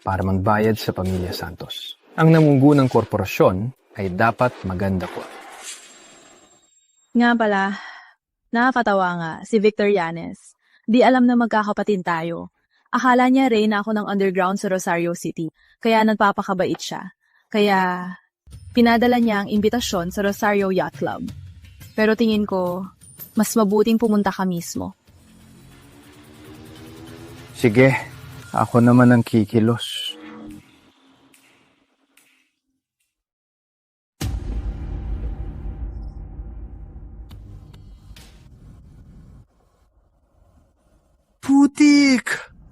para magbayad sa pamilya Santos. Ang namunggunang korporasyon ay dapat maganda ko. Nga pala, nakakatawa nga si Victor Yanes. Di alam na magkakapatid tayo. Akala niya reyna ako ng underground sa Rosario City, kaya nagpapakabait siya. Kaya pinadala niya ang imbitasyon sa Rosario Yacht Club. Pero tingin ko, mas mabuting pumunta ka mismo. Sige, ako naman ang kikilos. Putik!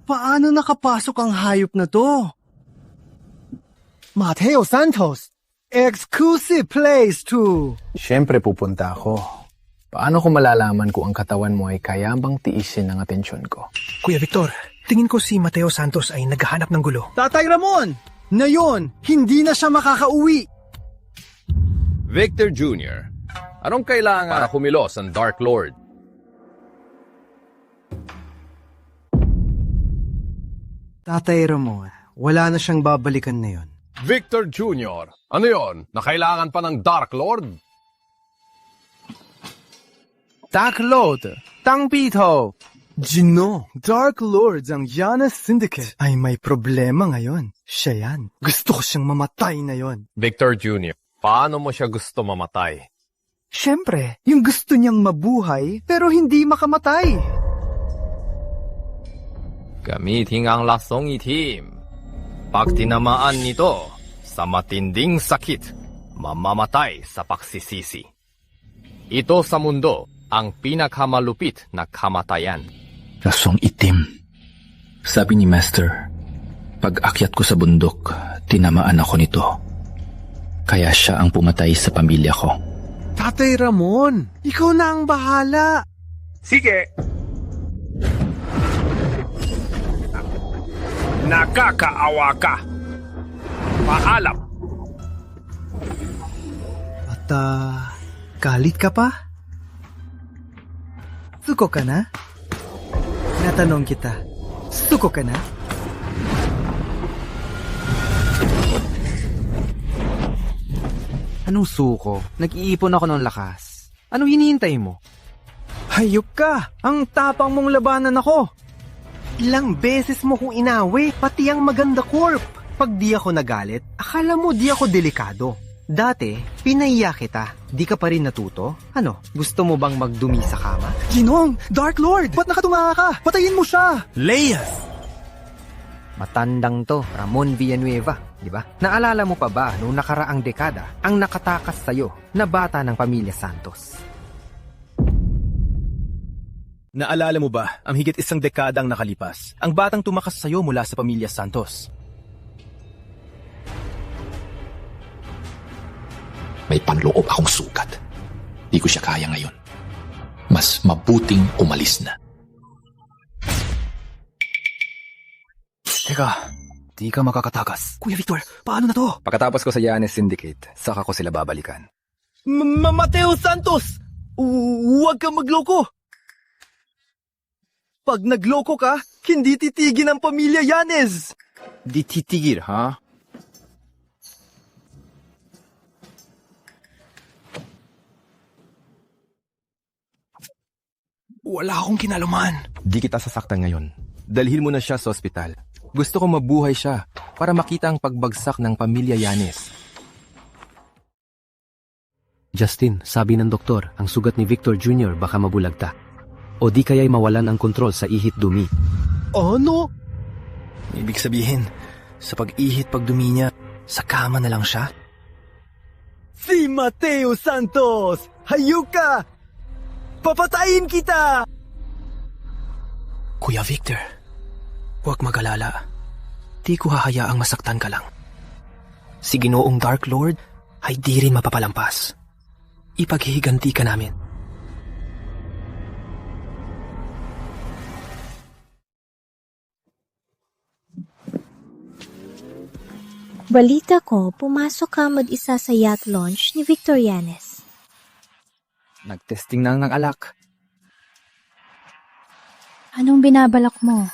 Paano nakapasok ang hayop na to? Mateo Santos! Exclusive place to... Siyempre pupunta ako. Paano ko malalaman kung ang katawan mo ay kayang tiisin ng atensyon ko? Kuya Victor, tingin ko si Mateo Santos ay naghahanap ng gulo. Tatay Ramon! Ngayon, hindi na siya makakauwi! Victor Jr., anong kailangan para kumilos ang Dark Lord? Tatay Ramon, wala na siyang babalikan na yon. Victor Jr., ano yon? Na kailangan pa ng Dark Lord? Dark Lord, Tang Pito! Gino, Dark Lords ang Yanes Syndicate ay may problema ngayon. Siya yan. Gusto ko siyang mamatay na yon. Victor Jr., paano mo siya gusto mamatay? Siyempre, yung gusto niyang mabuhay pero hindi makamatay. Gamitin ang lasong itim. Pag tinamaan nito sa matinding sakit, mamamatay sa pagsisisi. Ito sa mundo ang pinakamalupit na kamatayan. Lasong itim. Sabi ni Master, pag akyat ko sa bundok, tinamaan ako nito. Kaya siya ang pumatay sa pamilya ko. Tatay Ramon, ikaw na ang bahala. Sige. Nakakaawa ka. Paalam. At galit ka pa? Suko ka na? Natanong kita, suko ka na? Anong suko? Nag-iipon ako ng lakas. Anong hinihintay mo? Hayop ka! Ang tapang mong labanan ako! Ilang beses mo kong inawi, pati ang Maganda Corp. Pag di ako nagalit, akala mo di ako delikado. Dati, pinaiya kita. Di ka pa rin natuto? Ano, gusto mo bang magdumi sa kama? Ginong! Dark Lord! Ba't nakatunga ka? Patayin mo siya! Leias! Matandang to, Ramon Villanueva, di ba? Naalala mo pa ba noong nakaraang dekada ang nakatakas sa'yo na bata ng pamilya Santos? Naalala mo ba, ang higit isang dekadang nakalipas, ang batang tumakas sa'yo mula sa pamilya Santos? May panloob akong sugat. Di ko siya kaya ngayon. Mas mabuting umalis na. Teka, di ka makakatakas. Kuya Victor, paano na to? Pagkatapos ko sa Yanes Syndicate, saka ko sila babalikan. Mateo Santos! Huwag kang magloko! Pag nagloko ka, hindi titigin ang pamilya Yanes! Di titigil, ha? Wala akong kinaluman. Di kita sasaktan ngayon. Dalhin mo na siya sa ospital. Gusto ko mabuhay siya para makita ang pagbagsak ng pamilya Yanes. Justin, sabi ng doktor, ang sugat ni Victor Jr. baka mabulagta. O di kaya'y mawalan ang kontrol sa ihit dumi. Ano? Ibig sabihin, Sa pag-ihit pagdumi niya, sa kama na lang siya. Si Mateo Santos! Hayop ka! Papatayin kita! Kuya Victor, huwag mag-alala. Di ko hahayaang masaktan ka lang. Si Ginoong Dark Lord ay di rin mapapalampas. Ipaghihiganti ka namin. Balita ko, pumasok ka mag-isa sa yacht launch ni Victor Yanes. Nagtesting na ng alak. Anong binabalak mo?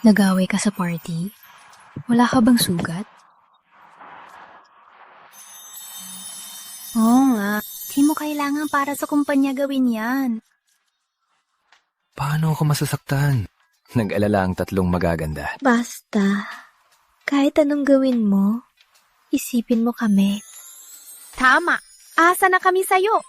Nag-away ka sa party? Wala ka bang sugat? Oo nga. Di mo kailangan para sa kumpanya gawin yan. Paano ako masasaktan? Nag-alala ang tatlong magaganda. Basta, kahit anong gawin mo, isipin mo kami. Tama. Asa na kami sa'yo.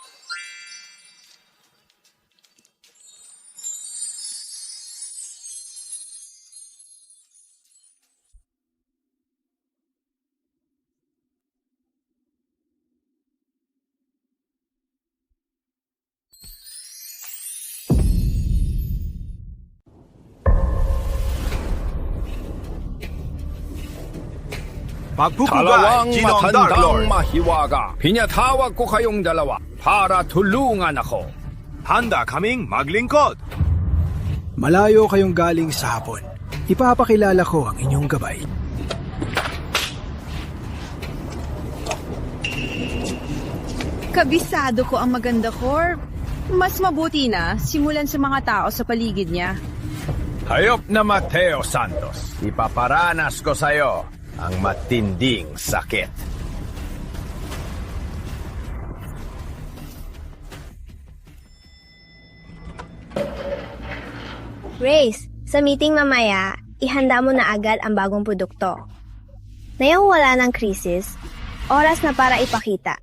Dalawang matandang mahiwaga. Pinatawag ko kayong dalawa para tulungan ako. Handa kaming maglingkod. Malayo kayong galing sa hapon. Ipapakilala ko ang inyong gabay. Kabisado ko ang maganda, Corp. Mas mabuti na simulan sa mga tao sa paligid niya. Hayop na Mateo Santos. Ipaparanas ko sa'yo ang matinding sakit. Grace, sa meeting mamaya, ihanda mo na agad ang bagong produkto. Ngayong wala ng krisis, oras na para ipakita.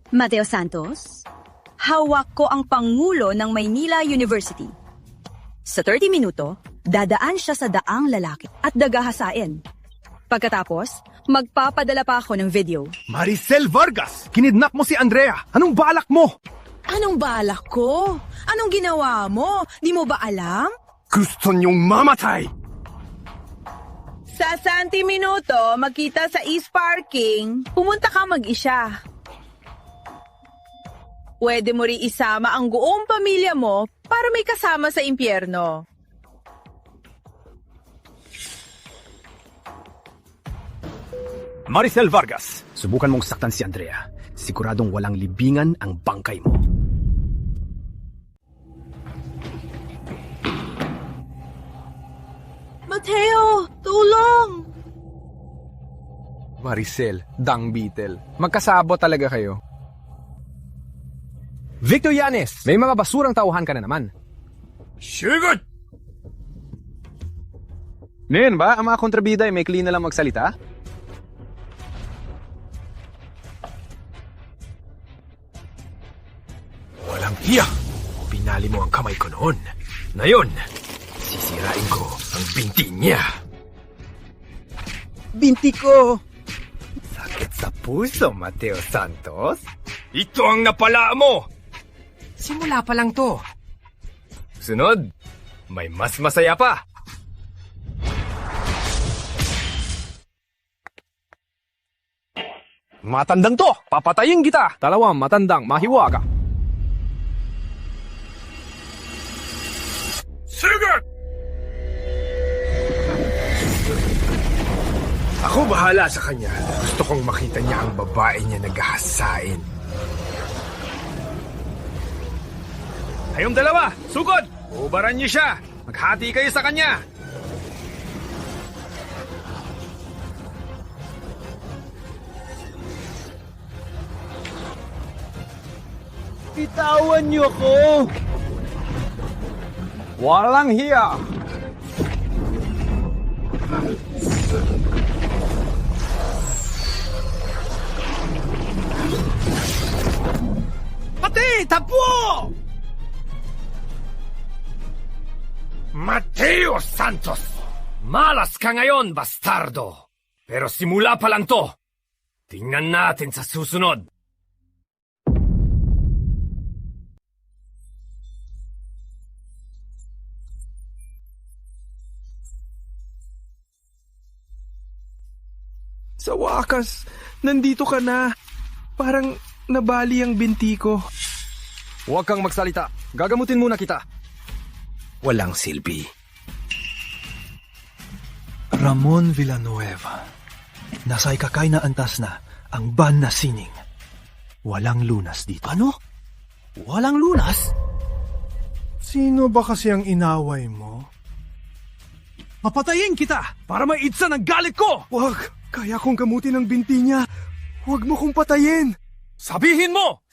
Mateo Santos, hawak ko ang Pangulo ng Maynila University. Sa 30 minuto, dadaan siya sa daang lalaki at dagahasain. Pagkatapos, magpapadala pa ako ng video. Maricel Vargas! Kinidnap mo si Andrea! Anong balak mo? Anong balak ko? Anong ginawa mo? Di mo ba alam? Gusto niyong mamatay! Sa 30 minuto, magkita sa East Parking, pumunta ka mag-isa. Pwede mo rin isama ang buong pamilya mo para may kasama sa impyerno. Maricel Vargas, subukan mong saktan si Andrea. Siguradong walang libingan ang bangkay mo. Mateo, tulong! Maricel, Dang Beetle. Magkasabo talaga kayo. Victor Yanes, may mga basurang tauhan ka na naman. Sigut! Ngayon ba, ang mga kontrabida ay may clean na lang magsalita? Walang hiya! Pinali mo ang kamay ko noon. Ngayon, sisirain ko ang binti niya. Binti ko! Sakit sa puso, Mateo Santos. Ito ang napala mo! Simula pa lang to. Sunod, may mas masaya pa. Matandang to! Papatayin kita! Dalawang matandang mahiwaga. Sige! Ako bahala sa kanya. Gusto kong makita niya ang babae niya naghahasain. Kayong dalawa, sugod! Ubaran niyo siya! Maghati kayo sa kanya! Bitawan niyo ako! Walang hiya! Pati! Tapo! Mateo Santos! Malas ka ngayon, bastardo! Pero simula pa lang to. Tingnan natin sa susunod. Sa wakas, nandito ka na. Parang nabali ang binti ko. Huwag kang magsalita. Gagamutin muna kita. Walang silbi. Ramon Villanueva. Nasa ikakay na antas na ang ban na sining. Walang lunas dito. Ano? Walang lunas? Sino ba kasi ang inaway mo? Papatayin kita para maitsa ng galit ko! Wag! Kaya kong gamutin ang binti niya. Huwag mo kong patayin! Sabihin mo!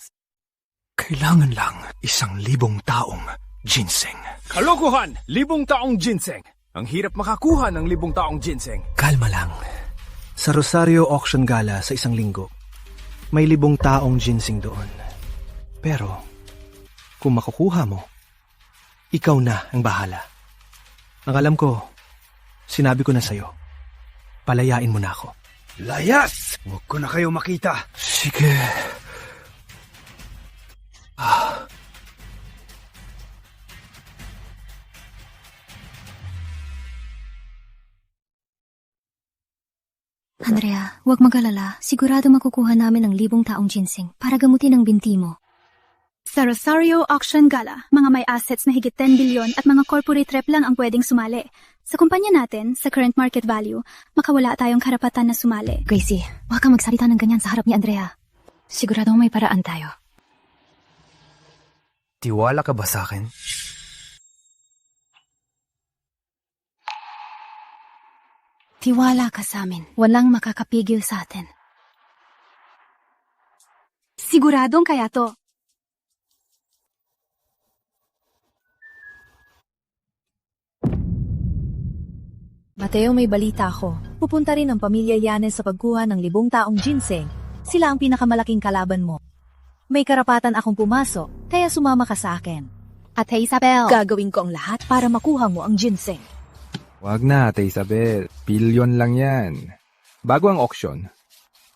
Kailangan lang 1,000 taong ginseng. Kalokohan! 1,000 taong ginseng. Ang hirap makakuha ng 1,000 taong ginseng. Kalma lang. Sa Rosario Auction Gala sa 1 linggo, may 1,000 taong ginseng doon. Pero, kung makukuha mo, ikaw na ang bahala. Ang alam ko, sinabi ko na sa'yo, palayain mo na ako. Layas! Huwag ko na kayo makita. Sige. Andrea, huwag mag-alala. Sigurado makukuha namin ang 1,000 taong ginseng para gamutin ang binti mo. Sa Rosario Auction Gala, mga may assets na higit 10 bilyon at mga corporate rep lang ang pwedeng sumali. Sa kumpanya natin, sa current market value, makawala tayong karapatan na sumali. Gracie, huwag kang magsalita ng ganyan sa harap ni Andrea. Sigurado may paraan tayo. Tiwala ka ba sa akin? Tiwala ka sa amin. Walang makakapigil sa atin. Siguradong kaya to. Mateo, may balita ako. Pupunta rin ang pamilya Yanes sa pagkuha ng 1,000 taong ginseng. Sila ang pinakamalaking kalaban mo. May karapatan akong pumasok, kaya sumama ka sa akin. Ate Isabel, Gagawin ko ang lahat para makuha mo ang ginseng. Wag na, Ate Isabel. Bilyon lang yan. Bago ang auction,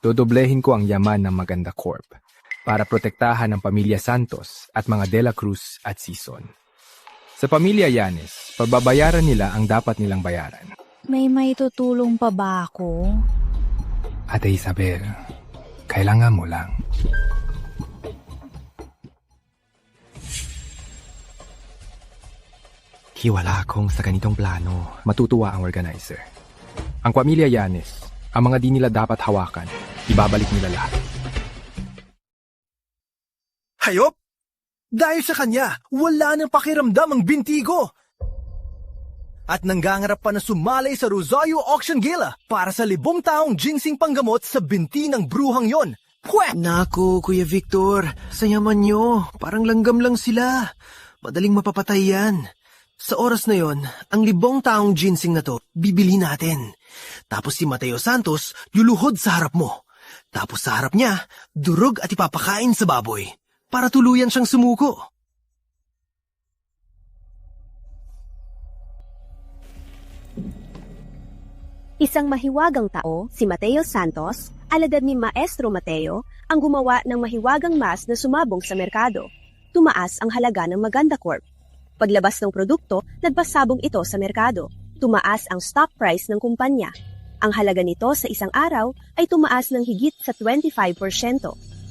dodoblehin ko ang yaman ng Maganda Corp para protektahan ang pamilya Santos at mga De La Cruz at Sison. Sa pamilya Yanes, pababayaran nila ang dapat nilang bayaran. May maitutulong pa ba ako? Ate Isabel, kailangan mo lang. Hiwala akong sa ganitong plano. Matutuwa ang organizer. Ang pamilya Yanes, ang mga di nila dapat hawakan, ibabalik nila lahat. Hayop! Dahil sa kanya, wala nang pakiramdam ang binti ko! At nanggangarap pa na sumali sa Rosario Auction Gala para sa 1,000 taong ginseng panggamot sa binti ng bruhang yon. Pwet! Naku, Kuya Victor, sa yaman nyo, parang langgam lang sila. Madaling mapapatay yan. Sa oras na yon, ang 1,000 taong ginseng na to, bibili natin. Tapos si Mateo Santos, luluhod sa harap mo. Tapos sa harap niya, durog at ipapakain sa baboy. Para tuluyan siyang sumuko. Isang mahiwagang tao, si Mateo Santos, aladad ni Maestro Mateo, ang gumawa ng mahiwagang mask na sumabong sa merkado. Tumaas ang halaga ng Maganda Corp. Paglabas ng produkto, nagpasabong ito sa merkado. Tumaas ang stock price ng kumpanya. Ang halaga nito sa isang araw ay tumaas ng higit sa 25%.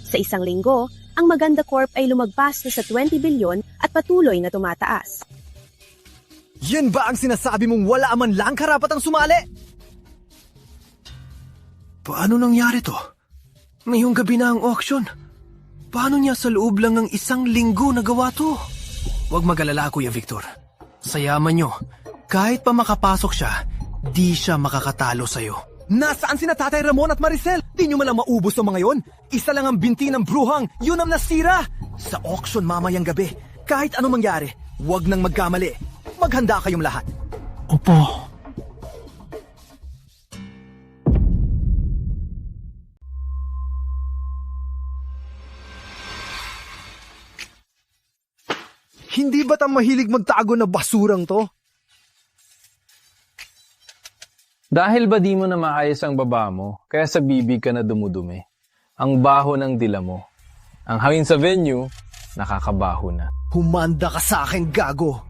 Sa isang linggo, ang Maganda Corp ay lumagpas na sa 20 bilyon at patuloy na tumataas. Yan ba ang sinasabi mong wala man lang karapatang sumali? Paano nangyari to? Ngayong gabi na ang auction. Paano niya sa loob lang ng 1 linggo nagawa to? Huwag mag-alala, Kuya Victor. Sa yaman nyo, kahit pa makapasok siya, di siya makakatalo sa'yo. Nasaan sina Tatay Ramon at Maricel? Di nyo malang maubos ng mga yon? Isa lang ang binti ng bruhang, yun ang nasira! Sa auction mamayang gabi, kahit anong mangyari, huwag nang magkamali. Maghanda kayong lahat. Opo. Hindi ba't ang mahilig magtago na basurang to? Dahil ba di mo na maayos ang baba mo, kaya sa bibig ka na dumudumi? Ang baho ng dila mo. Ang hangin sa venue, nakakabaho na. Humanda ka sa akin, gago.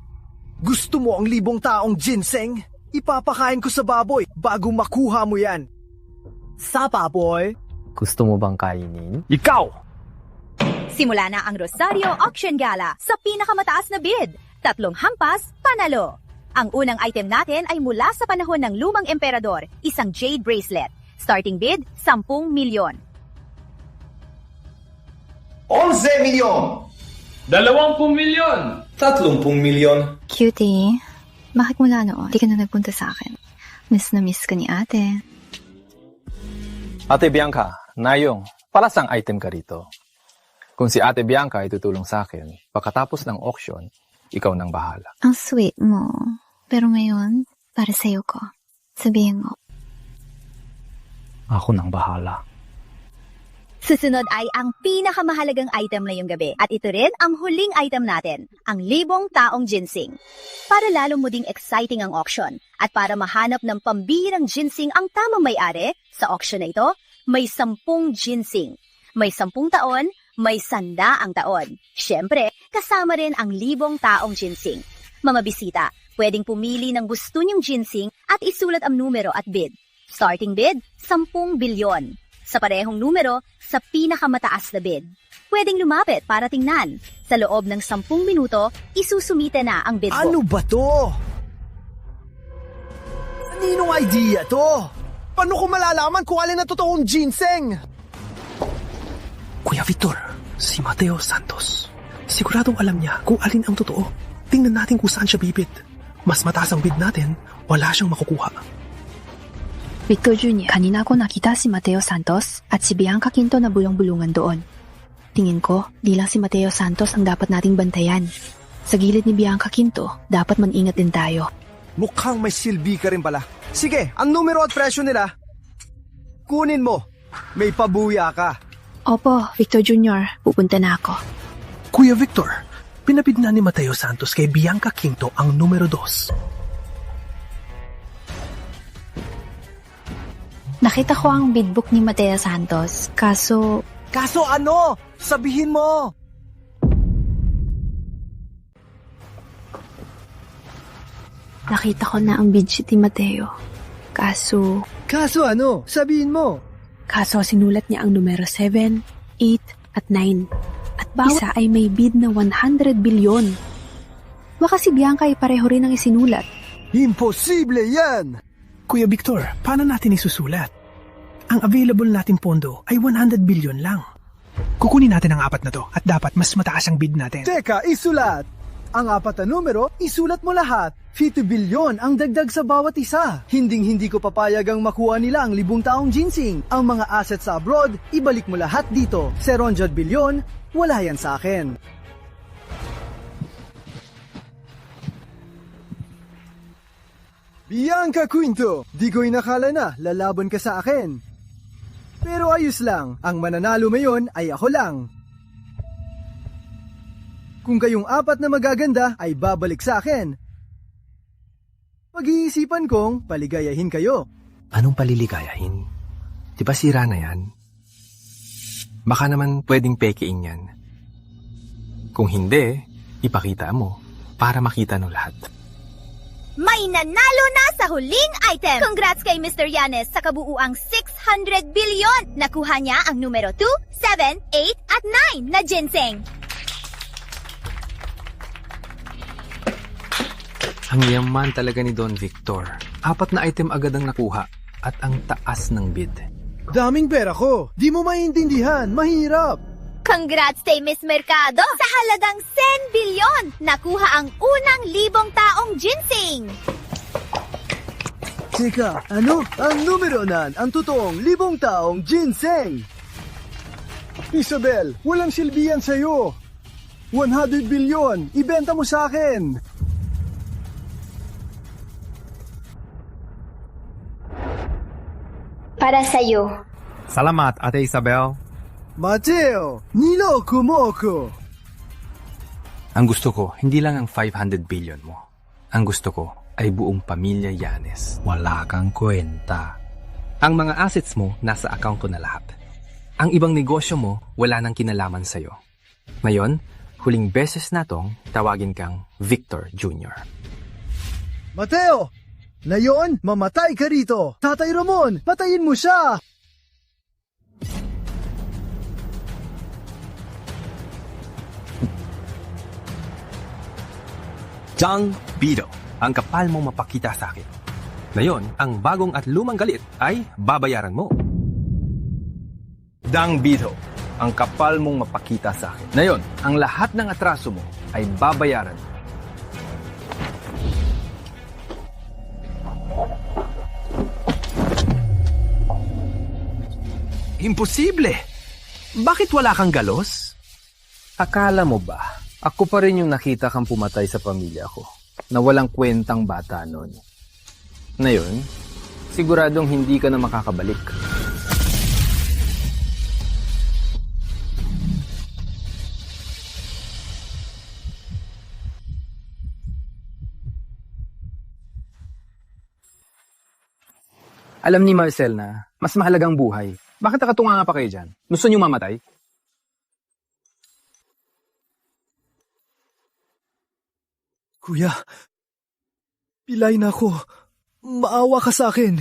Gusto mo ang 1,000 taong ginseng? Ipapakain ko sa baboy bago makuha mo yan. Sa baboy? Gusto mo bang kainin? Ikaw! Simula na ang Rosario Auction Gala sa pinakamataas na bid. 3 hampas, panalo. Ang unang item natin ay mula sa panahon ng lumang emperador, isang jade bracelet. Starting bid, 10 milyon. 11 milyon! 20 milyon! 30 milyon. Cutie, bakit mula noon di ka na nagpunta sa akin? Miss na miss ka ni ate. Ate Bianca, Nayong, palasang item ka rito. Kung si Ate Bianca ay tutulong sa akin, pagkatapos ng auction, ikaw nang bahala. Ang sweet mo. Pero ngayon, para sa'yo ko. Sabihin mo. Ako nang bahala. Susunod ay ang pinakamahalagang item na yung gabi. At ito rin ang huling item natin, ang 1,000 taong ginseng. Para lalo mo ding exciting ang auction at para mahanap ng pambihirang ginseng ang tamang may-ari, sa auction na ito, may 10 ginseng. May 10 taon, may 100 ang taon. Siyempre, kasama rin ang 1,000 taong ginseng. Mga bisita, pwedeng pumili ng gusto niyong ginseng at isulat ang numero at bid. Starting bid, 10 bilyon. Sa parehong numero, sa pinakamataas na bid. Pwedeng lumapit para tingnan. Sa loob ng 10 minuto, isusumite na ang bid mo. Ano ba to? Ninong idea to? Paano ko malalaman kung alin na totoong ginseng? Kuya Victor, si Mateo Santos. Siguradong alam niya kung alin ang totoo. Tingnan natin kung saan siya bibid. Mas mataas ang bid natin, wala siyang makukuha. Victor Jr., kanina ko nakita si Mateo Santos at si Bianca Quinto na bulong-bulungan doon. Tingin ko, di lang si Mateo Santos ang dapat nating bantayan. Sa gilid ni Bianca Quinto, dapat mag-ingat din tayo. Mukhang may silbi ka rin pala. Sige, ang numero at presyo nila. Kunin mo. May pabuya ka. Opo, Victor Jr., pupunta na ako. Kuya Victor, pinabid na ni Mateo Santos kay Bianca Quinto ang numero 2. Nakita ko ang bidbook ni Mateo Santos, kaso... Kaso ano? Sabihin mo! Nakita ko na ang bid sheet ni Mateo. Kaso... Kaso ano? Sabihin mo! Kaso sinulat niya ang numero 7, 8, at 9. At bawat isa ay may bid na 100 bilyon. Baka si Bianca ay pareho rin ang isinulat. Imposible yan! Kuya Victor, paano natin isusulat? Ang available nating pondo ay 100 bilyon lang. Kukunin natin ang 4 na to at dapat mas mataas ang bid natin. Teka, isulat! Ang 4 na numero, isulat mo lahat. 50 bilyon ang dagdag sa bawat isa. Hinding-hindi ko papayag ang makuha nila ang 1,000 taong ginseng. Ang mga assets sa abroad, ibalik mo lahat dito. 100 bilyon, wala yan sa akin. Bianca Quinto, di ko inakala na lalaban ka sa akin. Pero ayos lang, ang mananalo ngayon ay ako lang. Kung kayong 4 na magaganda ay babalik sa akin, pag-iisipan kong paligayahin kayo. Anong paliligayahin? Di ba sira na yan? Baka naman pwedeng pekein yan. Kung hindi, ipakita mo para makita ng lahat. May nanalo na sa huling item! Congrats kay Mr. Yanes sa kabuuang 600 bilyon! Nakuha niya ang numero 2, 7, 8, at 9 na ginseng. Ang yaman talaga ni Don Victor. 4 na item agad ang nakuha at ang taas ng bid. Daming pera ko. Di mo maintindihan. Mahirap. Congrats kay Miss Mercado! Sa halagang 10 bilyon, nakuha ang unang 1,000 taong ginseng! Teka, ano? Ang numero nan, ang totoong 1,000 taong ginseng! Isabel, walang silbihan sa'yo. 100 bilyon. Ibenta mo sa akin. Para sa'yo. Salamat, Ate Isabel. Mateo, niloko mo ako. Ang gusto ko, hindi lang ang 500 billion mo. Ang gusto ko ay buong pamilya Yanes. Wala kang kwenta. Ang mga assets mo, nasa account ko na lahat. Ang ibang negosyo mo, wala nang kinalaman sa'yo. Ngayon, huling beses na tong tawagin kang Victor Jr. Mateo! Ngayon, mamatay ka rito! Tatay Ramon, patayin mo siya! Jang Bido, ang kapal mong mapakita sa akin. Ngayon, ang bagong at lumang galit ay babayaran mo. Dang Bido, ang kapal mong mapakita sa akin. Ngayon, ang lahat ng atraso mo ay babayaran. Imposible! Bakit wala kang galos? Akala mo ba, ako pa rin yung nakita kang pumatay sa pamilya ko, na walang kwentang bata noon. Ngayon, siguradong hindi ka na makakabalik. Alam ni Marcel na mas mahalagang buhay. Bakit nakatunganga pa kayo dyan? Gusto niyong mamatay? Kuya, pilay na ako. Maawa ka sa akin.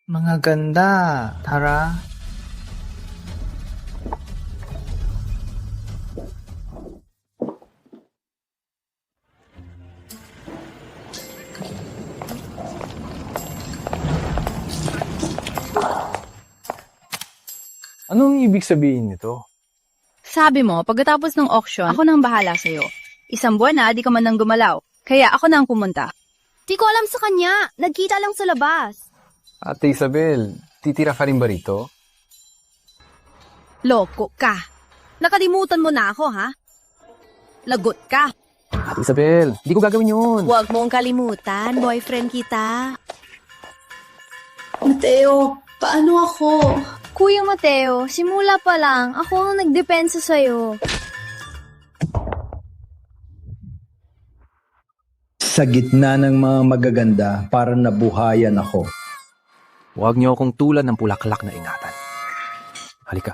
Mga ganda, tara. Anong ibig sabihin nito? Sabi mo, pagkatapos ng auction, ako nang bahala sa'yo. Isang buwan na, di ka man nang gumalaw. Kaya ako na ang pumunta. Di ko alam sa kanya. Nagkita lang sa labas. Ate Isabel, titira ka rin ba rito? Loko ka. Nakalimutan mo na ako, ha? Lagot ka. Ate Isabel, di ko gagawin yun. Huwag mong kalimutan, boyfriend kita. Mateo, paano ako? Kuya Mateo, simula pa lang, ako ang nagdepensa sa'yo. Sa gitna ng mga magaganda, parang nabuhayan ako. Huwag niyo akong tulad ng bulaklak na ingatan. Halika.